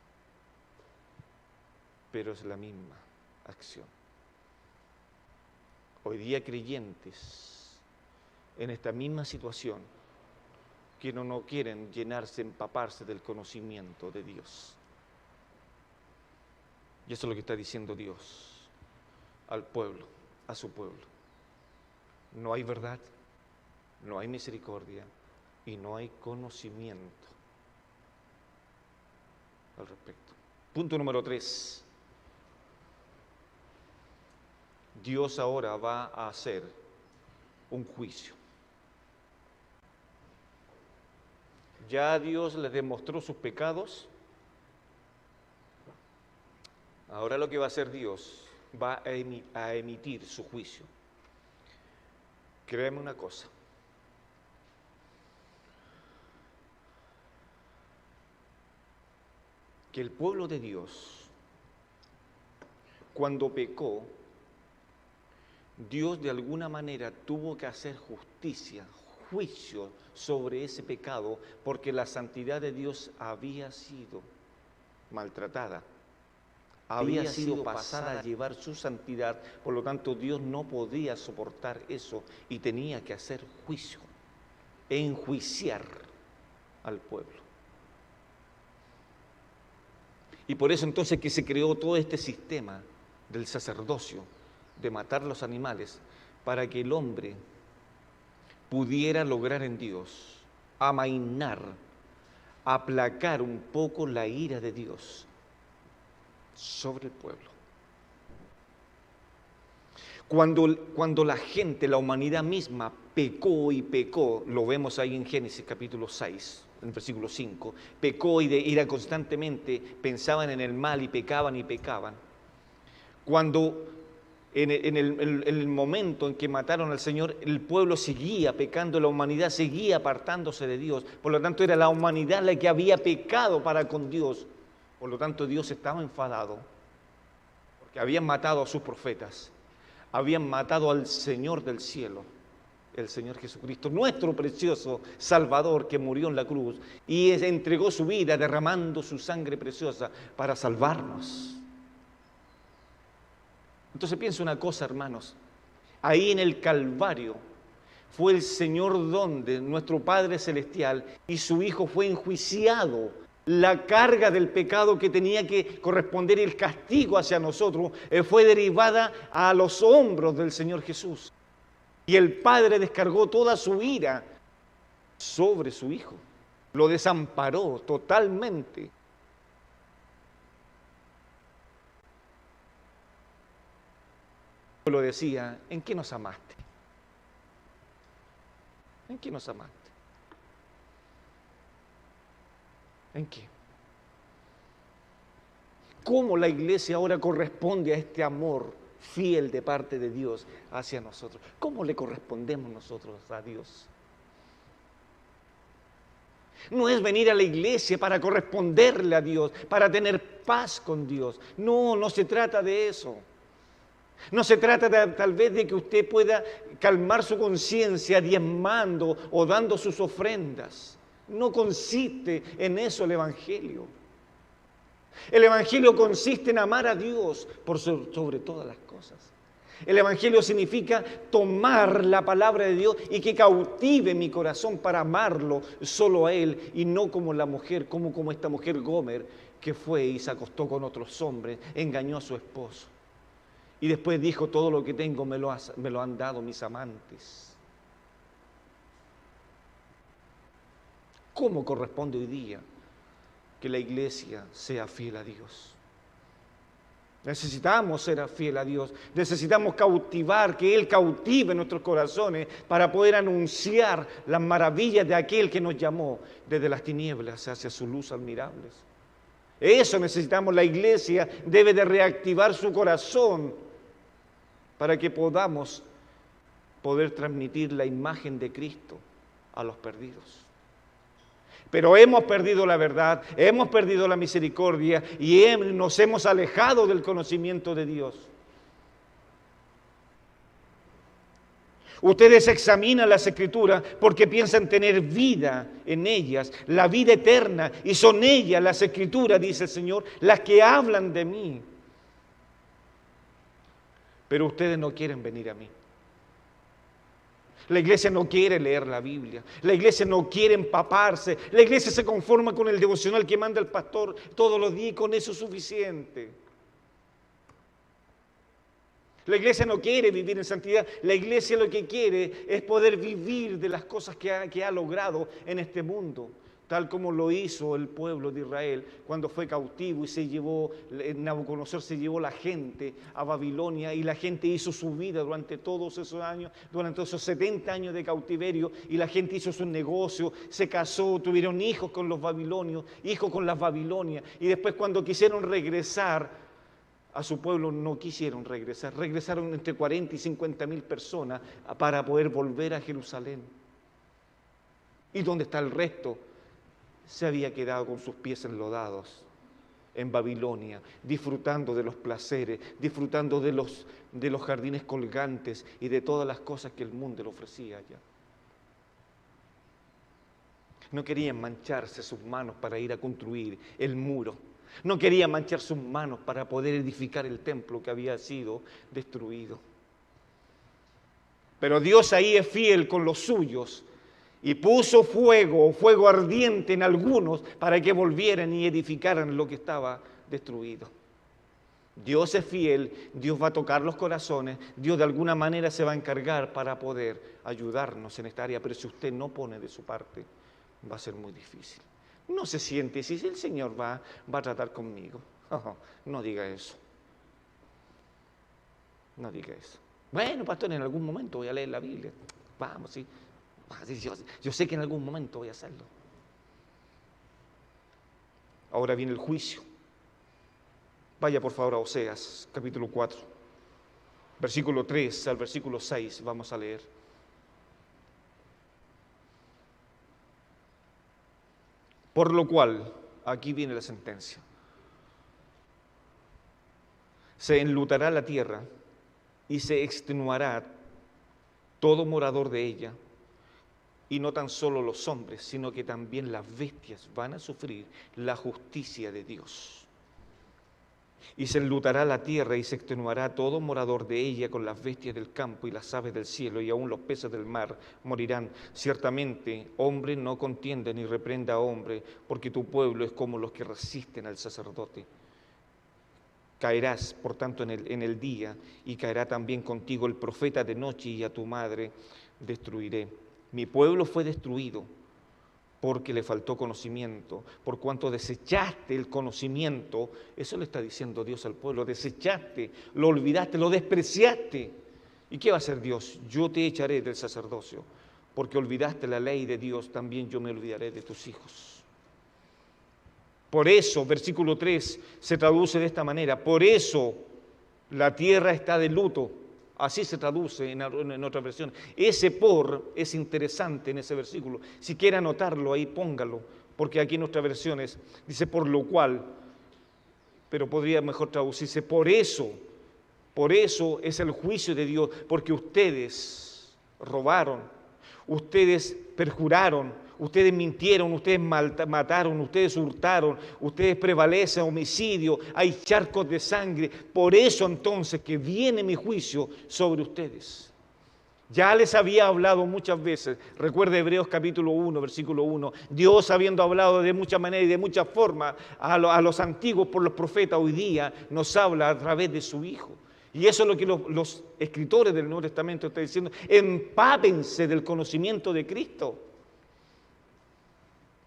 A: pero es la misma acción. Hoy día creyentes en esta misma situación que no quieren llenarse, empaparse del conocimiento de Dios. Y eso es lo que está diciendo Dios al pueblo, a su pueblo. No hay verdad, no hay misericordia y no hay conocimiento al respecto. Punto número 3. Dios ahora va a hacer un juicio. Ya Dios les demostró sus pecados. Ahora lo que va a hacer Dios, va a emitir su juicio. Créeme una cosa. Que el pueblo de Dios, cuando pecó, Dios de alguna manera tuvo que hacer justicia, juicio sobre ese pecado, porque la santidad de Dios había sido maltratada. Había sido pasada a llevar su santidad, por lo tanto Dios no podía soportar eso y tenía que hacer juicio, enjuiciar al pueblo. Y por eso entonces que se creó todo este sistema del sacerdocio, de matar los animales, para que el hombre pudiera lograr en Dios amainar, aplacar un poco la ira de Dios sobre el pueblo. Cuando la gente, la humanidad misma, pecó y pecó, lo vemos ahí en Génesis capítulo 6, en versículo 5, pecó y era constantemente, pensaban en el mal y pecaban. Cuando en el momento en que mataron al Señor, el pueblo seguía pecando, la humanidad seguía apartándose de Dios, por lo tanto era la humanidad la que había pecado para con Dios. Por lo tanto, Dios estaba enfadado porque habían matado a sus profetas, habían matado al Señor del cielo, el Señor Jesucristo, nuestro precioso Salvador que murió en la cruz y entregó su vida derramando su sangre preciosa para salvarnos. Entonces piensa una cosa, hermanos, ahí en el Calvario fue el Señor donde nuestro Padre Celestial y su Hijo fue enjuiciado. La carga del pecado que tenía que corresponder, el castigo hacia nosotros, fue derivada a los hombros del Señor Jesús. Y el Padre descargó toda su ira sobre su Hijo. Lo desamparó totalmente. Lo decía, ¿en qué nos amaste? ¿En qué nos amaste? ¿En qué? ¿Cómo la iglesia ahora corresponde a este amor fiel de parte de Dios hacia nosotros? ¿Cómo le correspondemos nosotros a Dios? No es venir a la iglesia para corresponderle a Dios, para tener paz con Dios. No se trata de eso. No se trata tal vez de que usted pueda calmar su conciencia diezmando o dando sus ofrendas. No consiste en eso el Evangelio. El Evangelio consiste en amar a Dios por sobre todas las cosas. El Evangelio significa tomar la palabra de Dios y que cautive mi corazón para amarlo solo a Él y no como la mujer, como esta mujer Gomer, que fue y se acostó con otros hombres, engañó a su esposo. Y después dijo, todo lo que tengo me lo han dado mis amantes. ¿Cómo corresponde hoy día que la iglesia sea fiel a Dios? Necesitamos ser fiel a Dios, necesitamos cautivar, que Él cautive nuestros corazones para poder anunciar las maravillas de aquel que nos llamó desde las tinieblas hacia su luz admirables. Eso necesitamos, la iglesia debe de reactivar su corazón para que podamos poder transmitir la imagen de Cristo a los perdidos. Pero hemos perdido la verdad, hemos perdido la misericordia y nos hemos alejado del conocimiento de Dios. Ustedes examinan las Escrituras porque piensan tener vida en ellas, la vida eterna, y son ellas, las Escrituras, dice el Señor, las que hablan de mí. Pero ustedes no quieren venir a mí. La iglesia no quiere leer la Biblia, la iglesia no quiere empaparse, la iglesia se conforma con el devocional que manda el pastor todos los días y con eso es suficiente. La iglesia no quiere vivir en santidad, la iglesia lo que quiere es poder vivir de las cosas que ha logrado en este mundo, tal como lo hizo el pueblo de Israel cuando fue cautivo y Nabucodonosor se llevó la gente a Babilonia y la gente hizo su vida durante todos esos años, durante esos 70 años de cautiverio, y la gente hizo su negocio, se casó, tuvieron hijos con los babilonios, hijos con las babilonias, y después cuando quisieron regresar a su pueblo no quisieron regresar, regresaron entre 40 y 50 mil personas para poder volver a Jerusalén. ¿Y dónde está el resto? Se había quedado con sus pies enlodados en Babilonia, disfrutando de los placeres, disfrutando de los jardines colgantes y de todas las cosas que el mundo le ofrecía allá. No querían mancharse sus manos para ir a construir el muro. No querían manchar sus manos para poder edificar el templo que había sido destruido. Pero Dios ahí es fiel con los suyos, y puso fuego ardiente en algunos para que volvieran y edificaran lo que estaba destruido. Dios es fiel, Dios va a tocar los corazones, Dios de alguna manera se va a encargar para poder ayudarnos en esta área, pero si usted no pone de su parte, va a ser muy difícil. No se siente, si el Señor va a tratar conmigo. No diga eso. No diga eso. Bueno, pastor, en algún momento voy a leer la Biblia. Vamos, sí. Yo sé que en algún momento voy a hacerlo. Ahora viene el juicio. Vaya por favor a Oseas, capítulo 4, versículo 3 al versículo 6, vamos a leer. Por lo cual, aquí viene la sentencia. Se enlutará la tierra y se extenuará todo morador de ella. Y no tan solo los hombres, sino que también las bestias van a sufrir la justicia de Dios. Y se enlutará la tierra y se extenuará todo morador de ella con las bestias del campo y las aves del cielo, y aún los peces del mar morirán. Ciertamente, hombre no contienda ni reprenda a hombre, porque tu pueblo es como los que resisten al sacerdote. Caerás, por tanto, en el día, y caerá también contigo el profeta de noche, y a tu madre destruiré. Mi pueblo fue destruido porque le faltó conocimiento, por cuanto desechaste el conocimiento. Eso le está diciendo Dios al pueblo, desechaste, lo olvidaste, lo despreciaste. ¿Y qué va a hacer Dios? Yo te echaré del sacerdocio, porque olvidaste la ley de Dios, también yo me olvidaré de tus hijos. Por eso, versículo 3 se traduce de esta manera, por eso la tierra está de luto. Así se traduce en otra versión. Ese por es interesante en ese versículo. Si quiere anotarlo ahí, póngalo, porque aquí en nuestras versiones dice por lo cual, pero podría mejor traducirse por eso es el juicio de Dios, porque ustedes robaron, ustedes perjuraron, ustedes mintieron, ustedes mataron, ustedes hurtaron, ustedes prevalecen, homicidio, hay charcos de sangre. Por eso entonces que viene mi juicio sobre ustedes. Ya les había hablado muchas veces, recuerda Hebreos capítulo 1, versículo 1, Dios habiendo hablado de muchas maneras y de muchas formas a los antiguos por los profetas, hoy día nos habla a través de su Hijo. Y eso es lo que los escritores del Nuevo Testamento están diciendo, empápense del conocimiento de Cristo.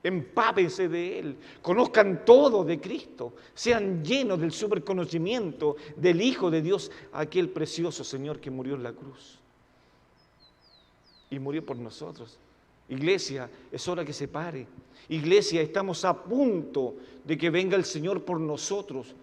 A: Empápense de Él, conozcan todo de Cristo, sean llenos del superconocimiento del Hijo de Dios, aquel precioso Señor que murió en la cruz. Y murió por nosotros. Iglesia, es hora que se pare. Iglesia, estamos a punto de que venga el Señor por nosotros.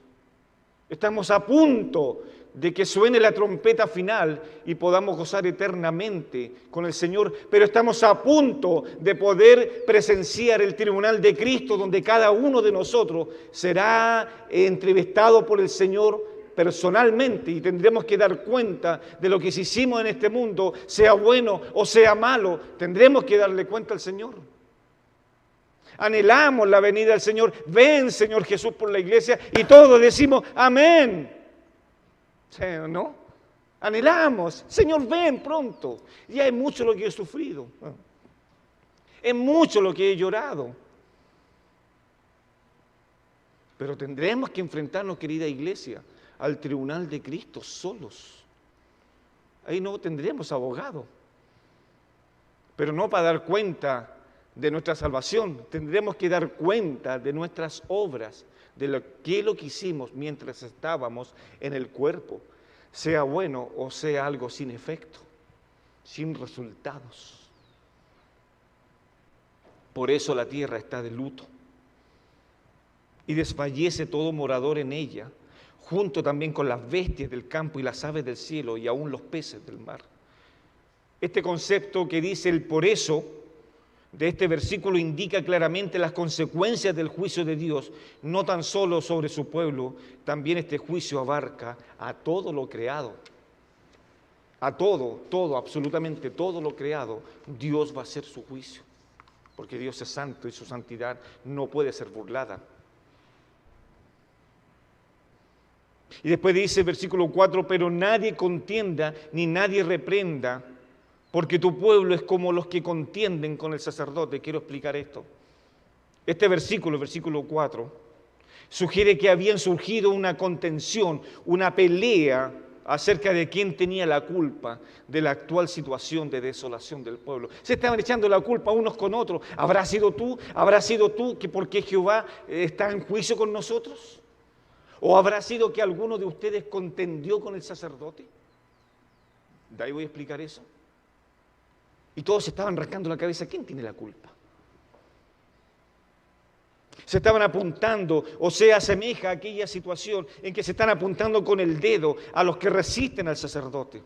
A: Estamos a punto de que suene la trompeta final y podamos gozar eternamente con el Señor, pero estamos a punto de poder presenciar el tribunal de Cristo, donde cada uno de nosotros será entrevistado por el Señor personalmente y tendremos que dar cuenta de lo que hicimos en este mundo, sea bueno o sea malo, tendremos que darle cuenta al Señor. Anhelamos la venida del Señor. Ven, Señor Jesús, por la iglesia y todos decimos amén. ¿No? Anhelamos, Señor, ven pronto. Ya es mucho lo que he sufrido. Es mucho lo que he llorado. Pero tendremos que enfrentarnos, querida iglesia, al tribunal de Cristo solos. Ahí no tendremos abogado. Pero no para dar cuenta de nuestra salvación, tendremos que dar cuenta de nuestras obras, de lo que hicimos mientras estábamos en el cuerpo, sea bueno o sea algo sin efecto, sin resultados. Por eso la tierra está de luto y desfallece todo morador en ella, junto también con las bestias del campo y las aves del cielo y aún los peces del mar. Este concepto que dice el por eso de este versículo indica claramente las consecuencias del juicio de Dios, no tan solo sobre su pueblo, también este juicio abarca a todo lo creado. A todo, absolutamente todo lo creado, Dios va a hacer su juicio, porque Dios es santo y su santidad no puede ser burlada. Y después dice el versículo 4, pero nadie contienda ni nadie reprenda, porque tu pueblo es como los que contienden con el sacerdote. Quiero explicar esto. Este versículo, el versículo 4, sugiere que habían surgido una contención, una pelea acerca de quién tenía la culpa de la actual situación de desolación del pueblo. Se estaban echando la culpa unos con otros. ¿Habrá sido tú? ¿Habrá sido tú que porque Jehová está en juicio con nosotros? ¿O habrá sido que alguno de ustedes contendió con el sacerdote? De ahí voy a explicar eso. Y todos se estaban rascando la cabeza, ¿quién tiene la culpa? Se estaban apuntando, o sea, asemeja a aquella situación en que se están apuntando con el dedo a los que resisten al sacerdote.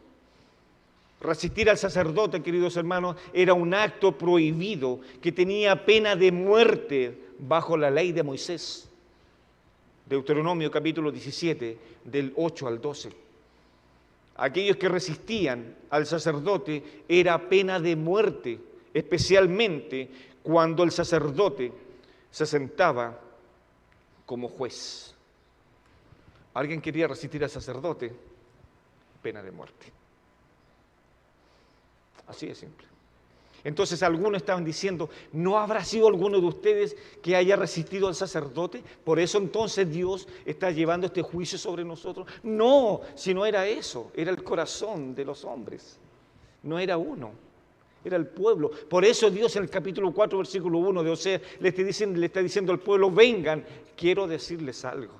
A: Resistir al sacerdote, queridos hermanos, era un acto prohibido que tenía pena de muerte bajo la ley de Moisés. Deuteronomio capítulo 17, del 8 al 12. Aquellos que resistían al sacerdote era pena de muerte, especialmente cuando el sacerdote se sentaba como juez. ¿Alguien quería resistir al sacerdote? Pena de muerte. Así de simple. Entonces algunos estaban diciendo, ¿no habrá sido alguno de ustedes que haya resistido al sacerdote? Por eso entonces Dios está llevando este juicio sobre nosotros. No, si no era eso, era el corazón de los hombres. No era uno, era el pueblo. Por eso Dios en el capítulo 4, versículo 1 de Oseas le está diciendo al pueblo, vengan, quiero decirles algo.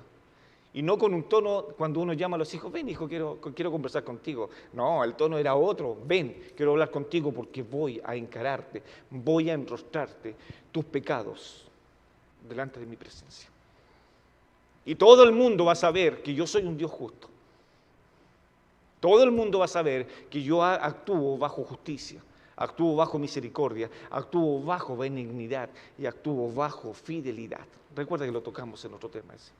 A: Y no con un tono cuando uno llama a los hijos, ven hijo, quiero conversar contigo. No, el tono era otro, ven, quiero hablar contigo porque voy a encararte, voy a enrostrarte tus pecados delante de mi presencia. Y todo el mundo va a saber que yo soy un Dios justo. Todo el mundo va a saber que yo actúo bajo justicia, actúo bajo misericordia, actúo bajo benignidad y actúo bajo fidelidad. Recuerda que lo tocamos en otro tema ese.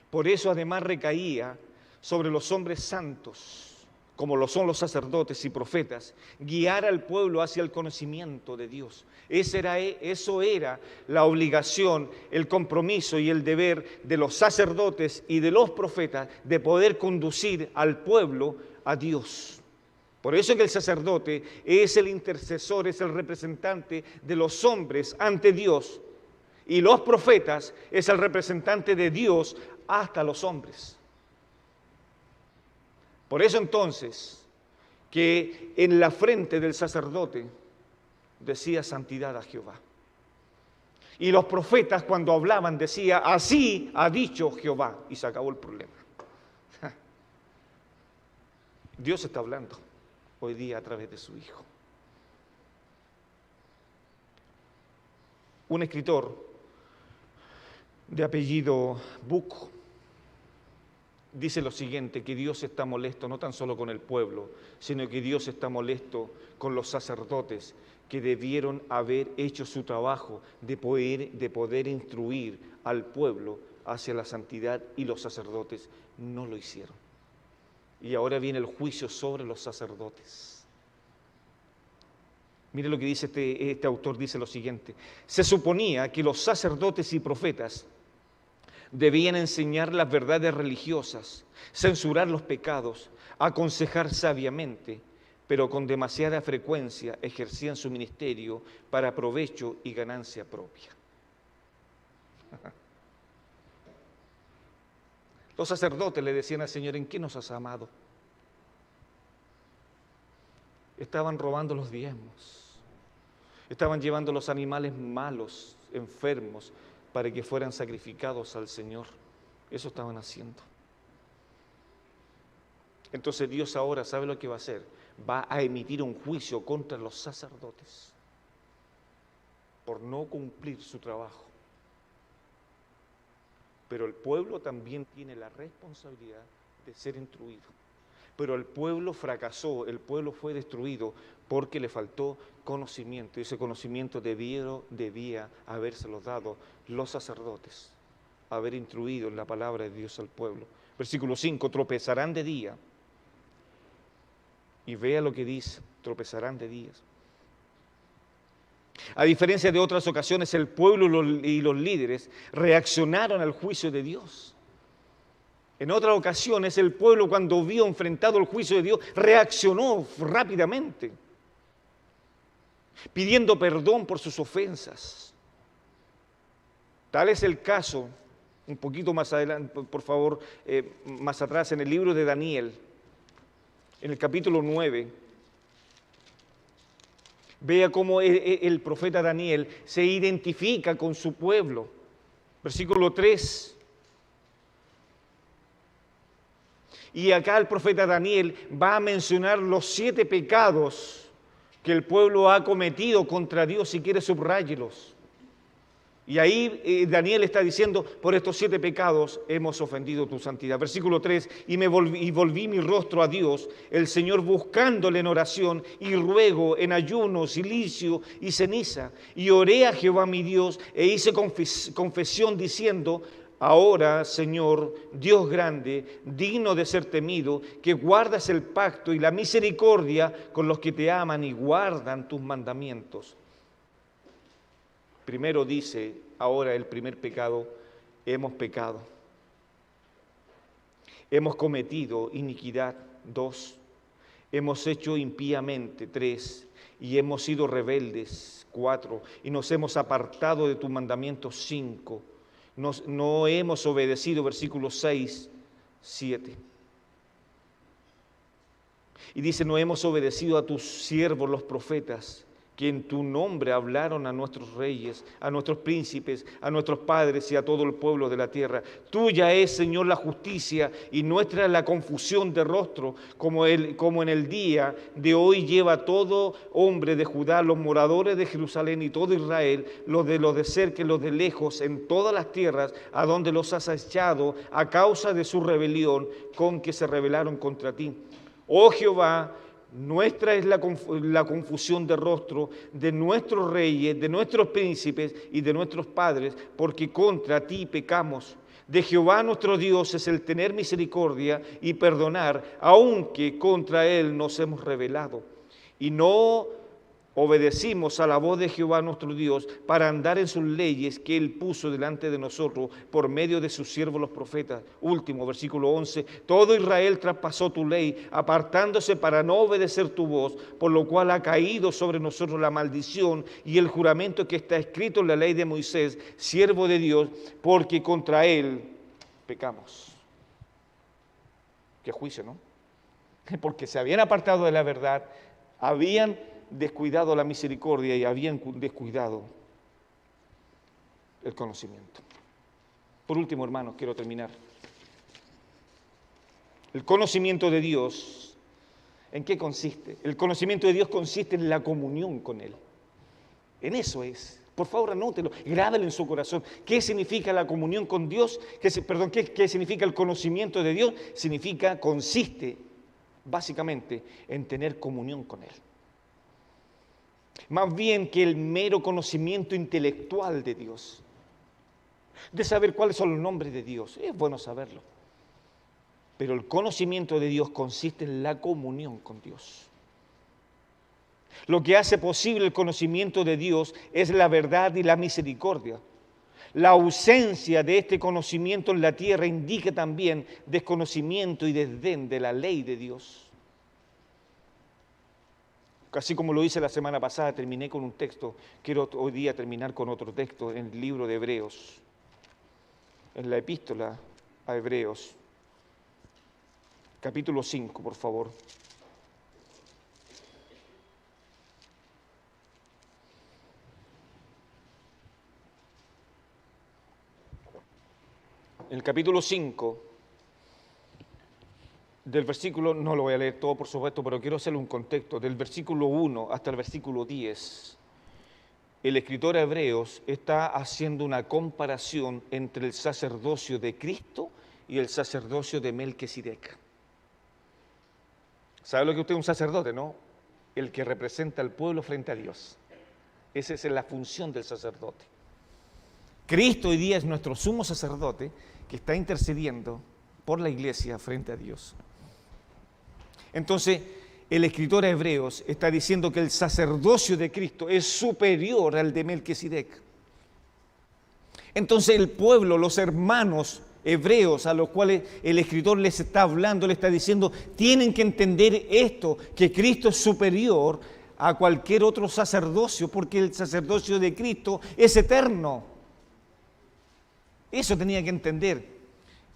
A: Por eso además recaía sobre los hombres santos, como lo son los sacerdotes y profetas, guiar al pueblo hacia el conocimiento de Dios. Eso era la obligación, el compromiso y el deber de los sacerdotes y de los profetas, de poder conducir al pueblo a Dios. Por eso es que el sacerdote es el intercesor, es el representante de los hombres ante Dios, y los profetas es el representante de Dios hasta los hombres. Por eso entonces, que en la frente del sacerdote decía santidad a Jehová. Y los profetas cuando hablaban decía, así ha dicho Jehová, y se acabó el problema. Dios está hablando hoy día a través de su Hijo. Un escritor de apellido Buc dice lo siguiente, que Dios está molesto no tan solo con el pueblo, sino que Dios está molesto con los sacerdotes que debieron haber hecho su trabajo de poder instruir al pueblo hacia la santidad, y los sacerdotes no lo hicieron. Y ahora viene el juicio sobre los sacerdotes. Mire lo que dice este autor, dice lo siguiente: se suponía que los sacerdotes y profetas debían enseñar las verdades religiosas, censurar los pecados, aconsejar sabiamente, pero con demasiada frecuencia ejercían su ministerio para provecho y ganancia propia. Los sacerdotes le decían al Señor, ¿en qué nos has amado? Estaban robando los diezmos, estaban llevando los animales malos, enfermos, para que fueran sacrificados al Señor. Eso estaban haciendo. Entonces Dios ahora, ¿sabe lo que va a hacer? Va a emitir un juicio contra los sacerdotes por no cumplir su trabajo. Pero el pueblo también tiene la responsabilidad de ser instruido. Pero el pueblo fracasó, el pueblo fue destruido porque le faltó conocimiento. Y ese conocimiento debía habérselos dado los sacerdotes, haber instruido en la palabra de Dios al pueblo. Versículo 5, tropezarán de día. Y vea lo que dice, tropezarán de días. A diferencia de otras ocasiones, el pueblo y los líderes reaccionaron al juicio de Dios. En otras ocasiones, el pueblo, cuando vio enfrentado el juicio de Dios, reaccionó rápidamente, pidiendo perdón por sus ofensas. Tal es el caso, un poquito más adelante, por favor, más atrás, en el libro de Daniel, en el capítulo 9, vea cómo el profeta Daniel se identifica con su pueblo. Versículo 3. Y acá el profeta Daniel va a mencionar los 7 pecados que el pueblo ha cometido contra Dios, si quiere subráyelos. Y ahí Daniel está diciendo, por estos 7 pecados hemos ofendido tu santidad. Versículo 3, y volví mi rostro a Dios, el Señor, buscándole en oración y ruego, en ayuno, silicio y ceniza. Y oré a Jehová mi Dios e hice confesión diciendo, ahora, Señor, Dios grande, digno de ser temido, que guardas el pacto y la misericordia con los que te aman y guardan tus mandamientos. Primero dice, ahora el primer pecado, hemos pecado. Hemos cometido iniquidad, 2. Hemos hecho impíamente, 3. Y hemos sido rebeldes, 4. Y nos hemos apartado de tus mandamientos, 5. No hemos obedecido, versículos 6, 7. Y dice, no hemos obedecido a tus siervos los profetas, que en tu nombre hablaron a nuestros reyes, a nuestros príncipes, a nuestros padres y a todo el pueblo de la tierra. Tuya es, Señor, la justicia y nuestra la confusión de rostro, como en el día de hoy lleva todo hombre de Judá, los moradores de Jerusalén y todo Israel, los de cerca y los de lejos, en todas las tierras a donde los has echado a causa de su rebelión con que se rebelaron contra ti. Oh Jehová, nuestra es la confusión de rostro de nuestros reyes, de nuestros príncipes y de nuestros padres, porque contra ti pecamos. de Jehová nuestro Dios es el tener misericordia y perdonar, aunque contra Él nos hemos rebelado y no obedecimos a la voz de Jehová nuestro Dios para andar en sus leyes que Él puso delante de nosotros por medio de sus siervos los profetas. Último, versículo 11. Todo Israel traspasó tu ley, apartándose para no obedecer tu voz, por lo cual ha caído sobre nosotros la maldición y el juramento que está escrito en la ley de Moisés, siervo de Dios, porque contra Él pecamos. Qué juicio, ¿no? Porque se habían apartado de la verdad, habían descuidado la misericordia y habían descuidado el conocimiento. Por último, hermanos, quiero terminar. El conocimiento de Dios, ¿en qué consiste? El conocimiento de Dios consiste en la comunión con Él. En eso es. Por favor, anótelo, grábelo en su corazón. ¿Qué significa la comunión con Dios? ¿Qué significa el conocimiento de Dios? Consiste básicamente en tener comunión con Él. Más bien que el mero conocimiento intelectual de Dios, de saber cuáles son los nombres de Dios. Es bueno saberlo. Pero el conocimiento de Dios consiste en la comunión con Dios. Lo que hace posible el conocimiento de Dios es la verdad y la misericordia. La ausencia de este conocimiento en la tierra indica también desconocimiento y desdén de la ley de Dios. Así como lo hice la semana pasada, terminé con un texto, quiero hoy día terminar con otro texto en el libro de Hebreos, en la epístola a Hebreos, capítulo 5, por favor. En el capítulo 5, del versículo, no lo voy a leer todo por supuesto, pero quiero hacerle un contexto, del versículo 1 hasta el versículo 10, el escritor a Hebreos está haciendo una comparación entre el sacerdocio de Cristo y el sacerdocio de Melquisedec. ¿Sabe lo que usted es un sacerdote, no? El que representa al pueblo frente a Dios. Esa es la función del sacerdote. Cristo hoy día es nuestro sumo sacerdote que está intercediendo por la iglesia frente a Dios. Entonces, el escritor a Hebreos está diciendo que el sacerdocio de Cristo es superior al de Melquisedec. Entonces, el pueblo, los hermanos hebreos a los cuales el escritor les está hablando, le está diciendo, tienen que entender esto, que Cristo es superior a cualquier otro sacerdocio, porque el sacerdocio de Cristo es eterno. Eso tenía que entender.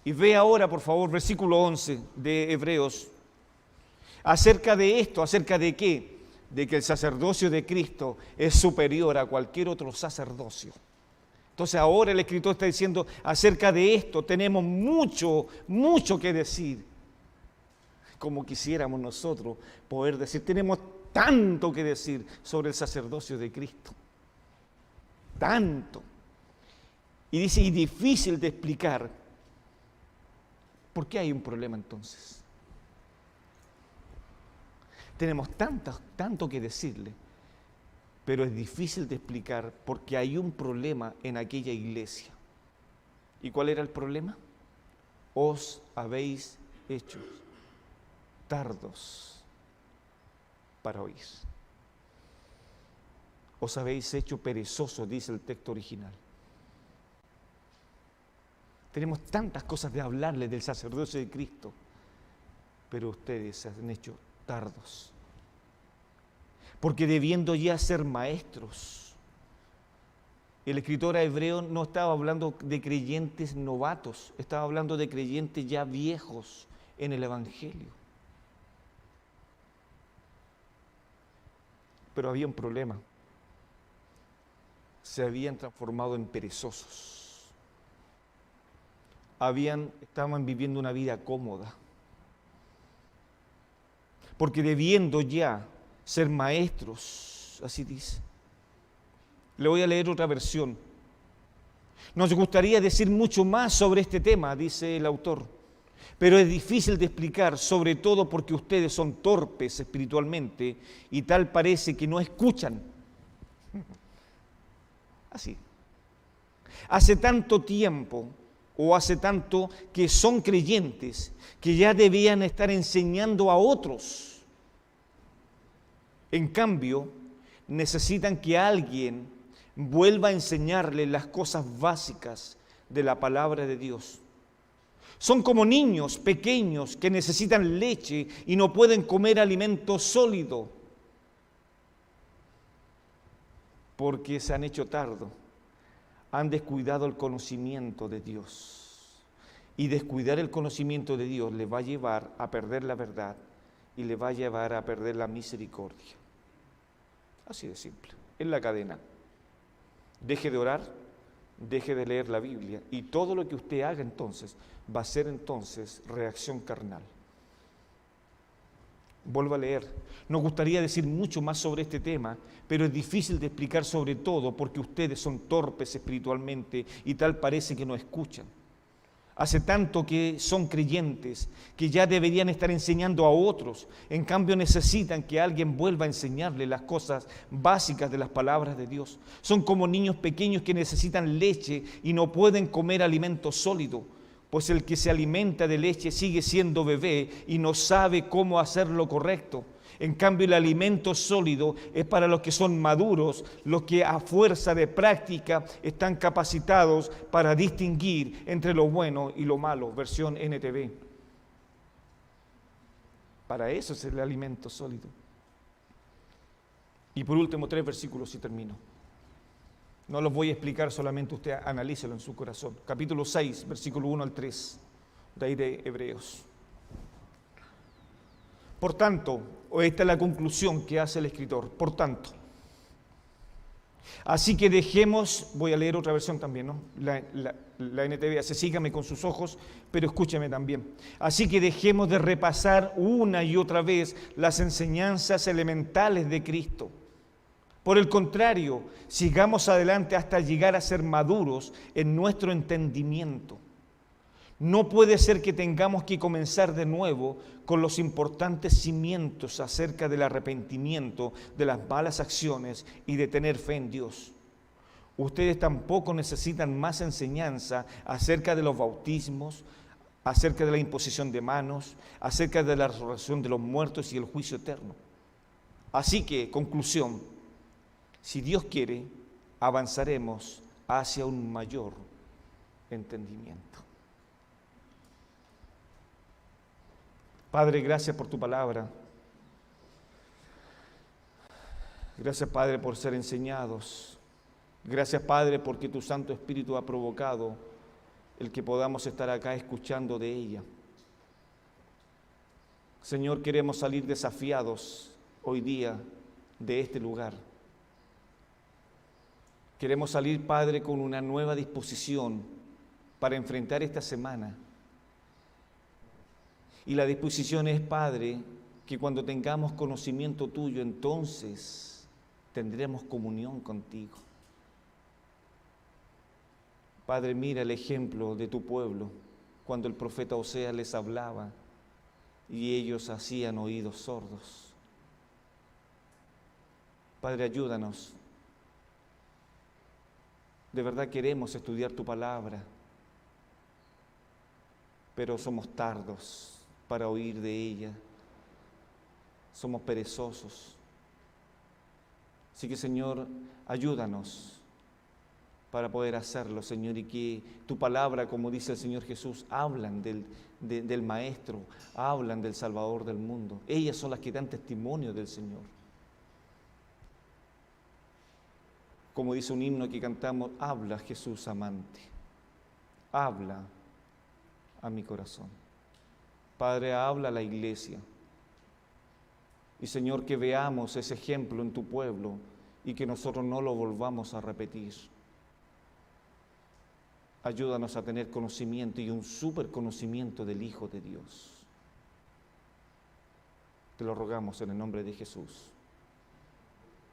A: Y ve ahora, por favor, versículo 11 de Hebreos. Acerca de esto, ¿acerca de qué? De que el sacerdocio de Cristo es superior a cualquier otro sacerdocio. Entonces ahora el escritor está diciendo, acerca de esto tenemos mucho que decir. Como quisiéramos nosotros poder decir, tenemos tanto que decir sobre el sacerdocio de Cristo. Tanto. Y dice, y difícil de explicar. ¿Por qué hay un problema entonces? Tenemos tanto que decirle, pero es difícil de explicar porque hay un problema en aquella iglesia. ¿Y cuál era el problema? Os habéis hecho tardos para oír. Os habéis hecho perezosos, dice el texto original. Tenemos tantas cosas de hablarles del sacerdocio de Cristo, pero ustedes se han hecho tardos. Porque debiendo ya ser maestros, el escritor a Hebreo no estaba hablando de creyentes novatos, estaba hablando de creyentes ya viejos en el Evangelio. Pero había un problema. Se habían transformado en perezosos. Estaban viviendo una vida cómoda. Porque debiendo ya ser maestros, así dice. Le voy a leer otra versión. Nos gustaría decir mucho más sobre este tema, dice el autor, pero es difícil de explicar, sobre todo porque ustedes son torpes espiritualmente y tal parece que no escuchan. Así. Hace tanto tiempo o hace tanto que son creyentes, que ya debían estar enseñando a otros. En cambio, necesitan que alguien vuelva a enseñarles las cosas básicas de la palabra de Dios. Son como niños pequeños que necesitan leche y no pueden comer alimento sólido porque se han hecho tardo, han descuidado el conocimiento de Dios. Y descuidar el conocimiento de Dios le va a llevar a perder la verdad y le va a llevar a perder la misericordia. Así de simple, es la cadena. Deje de orar, deje de leer la Biblia y todo lo que usted haga entonces va a ser entonces reacción carnal. Vuelvo a leer. Nos gustaría decir mucho más sobre este tema, pero es difícil de explicar sobre todo porque ustedes son torpes espiritualmente y tal parece que no escuchan. Hace tanto que son creyentes que ya deberían estar enseñando a otros. En cambio necesitan que alguien vuelva a enseñarles las cosas básicas de las palabras de Dios. Son como niños pequeños que necesitan leche y no pueden comer alimento sólido, pues el que se alimenta de leche sigue siendo bebé y no sabe cómo hacer lo correcto. En cambio, el alimento sólido es para los que son maduros, los que a fuerza de práctica están capacitados para distinguir entre lo bueno y lo malo. Versión NTV. Para eso es el alimento sólido. Y por último, 3 versículos y termino. No los voy a explicar, solamente usted analícelo en su corazón. Capítulo 6, versículo 1 al 3, de ahí de Hebreos. Por tanto, esta es la conclusión que hace el escritor, por tanto. Así que dejemos, voy a leer otra versión también, ¿no? La NTV hace, sígame con sus ojos, pero escúcheme también. Así que dejemos de repasar una y otra vez las enseñanzas elementales de Cristo. Por el contrario, sigamos adelante hasta llegar a ser maduros en nuestro entendimiento. No puede ser que tengamos que comenzar de nuevo con los importantes cimientos acerca del arrepentimiento de las malas acciones y de tener fe en Dios. Ustedes tampoco necesitan más enseñanza acerca de los bautismos, acerca de la imposición de manos, acerca de la resurrección de los muertos y el juicio eterno. Así que, conclusión, si Dios quiere, avanzaremos hacia un mayor entendimiento. Padre, gracias por tu palabra. Gracias, Padre, por ser enseñados. Gracias, Padre, porque tu Santo Espíritu ha provocado el que podamos estar acá escuchando de ella. Señor, queremos salir desafiados hoy día de este lugar. Queremos salir, Padre, con una nueva disposición para enfrentar esta semana. Y la disposición es, Padre, que cuando tengamos conocimiento tuyo, entonces tendremos comunión contigo. Padre, mira el ejemplo de tu pueblo, cuando el profeta Oseas les hablaba y ellos hacían oídos sordos. Padre, ayúdanos. De verdad queremos estudiar tu palabra, pero somos tardos para oír de ella. Somos perezosos. Así que, Señor, ayúdanos para poder hacerlo, Señor, y que tu palabra, como dice el Señor Jesús, hablan del Maestro, hablan del Salvador del mundo. Ellas son las que dan testimonio del Señor. Como dice un himno que cantamos, habla Jesús amante, habla a mi corazón. Padre, habla a la iglesia. Y Señor, que veamos ese ejemplo en tu pueblo y que nosotros no lo volvamos a repetir. Ayúdanos a tener conocimiento y un súper conocimiento del Hijo de Dios. Te lo rogamos en el nombre de Jesús.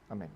A: Amén.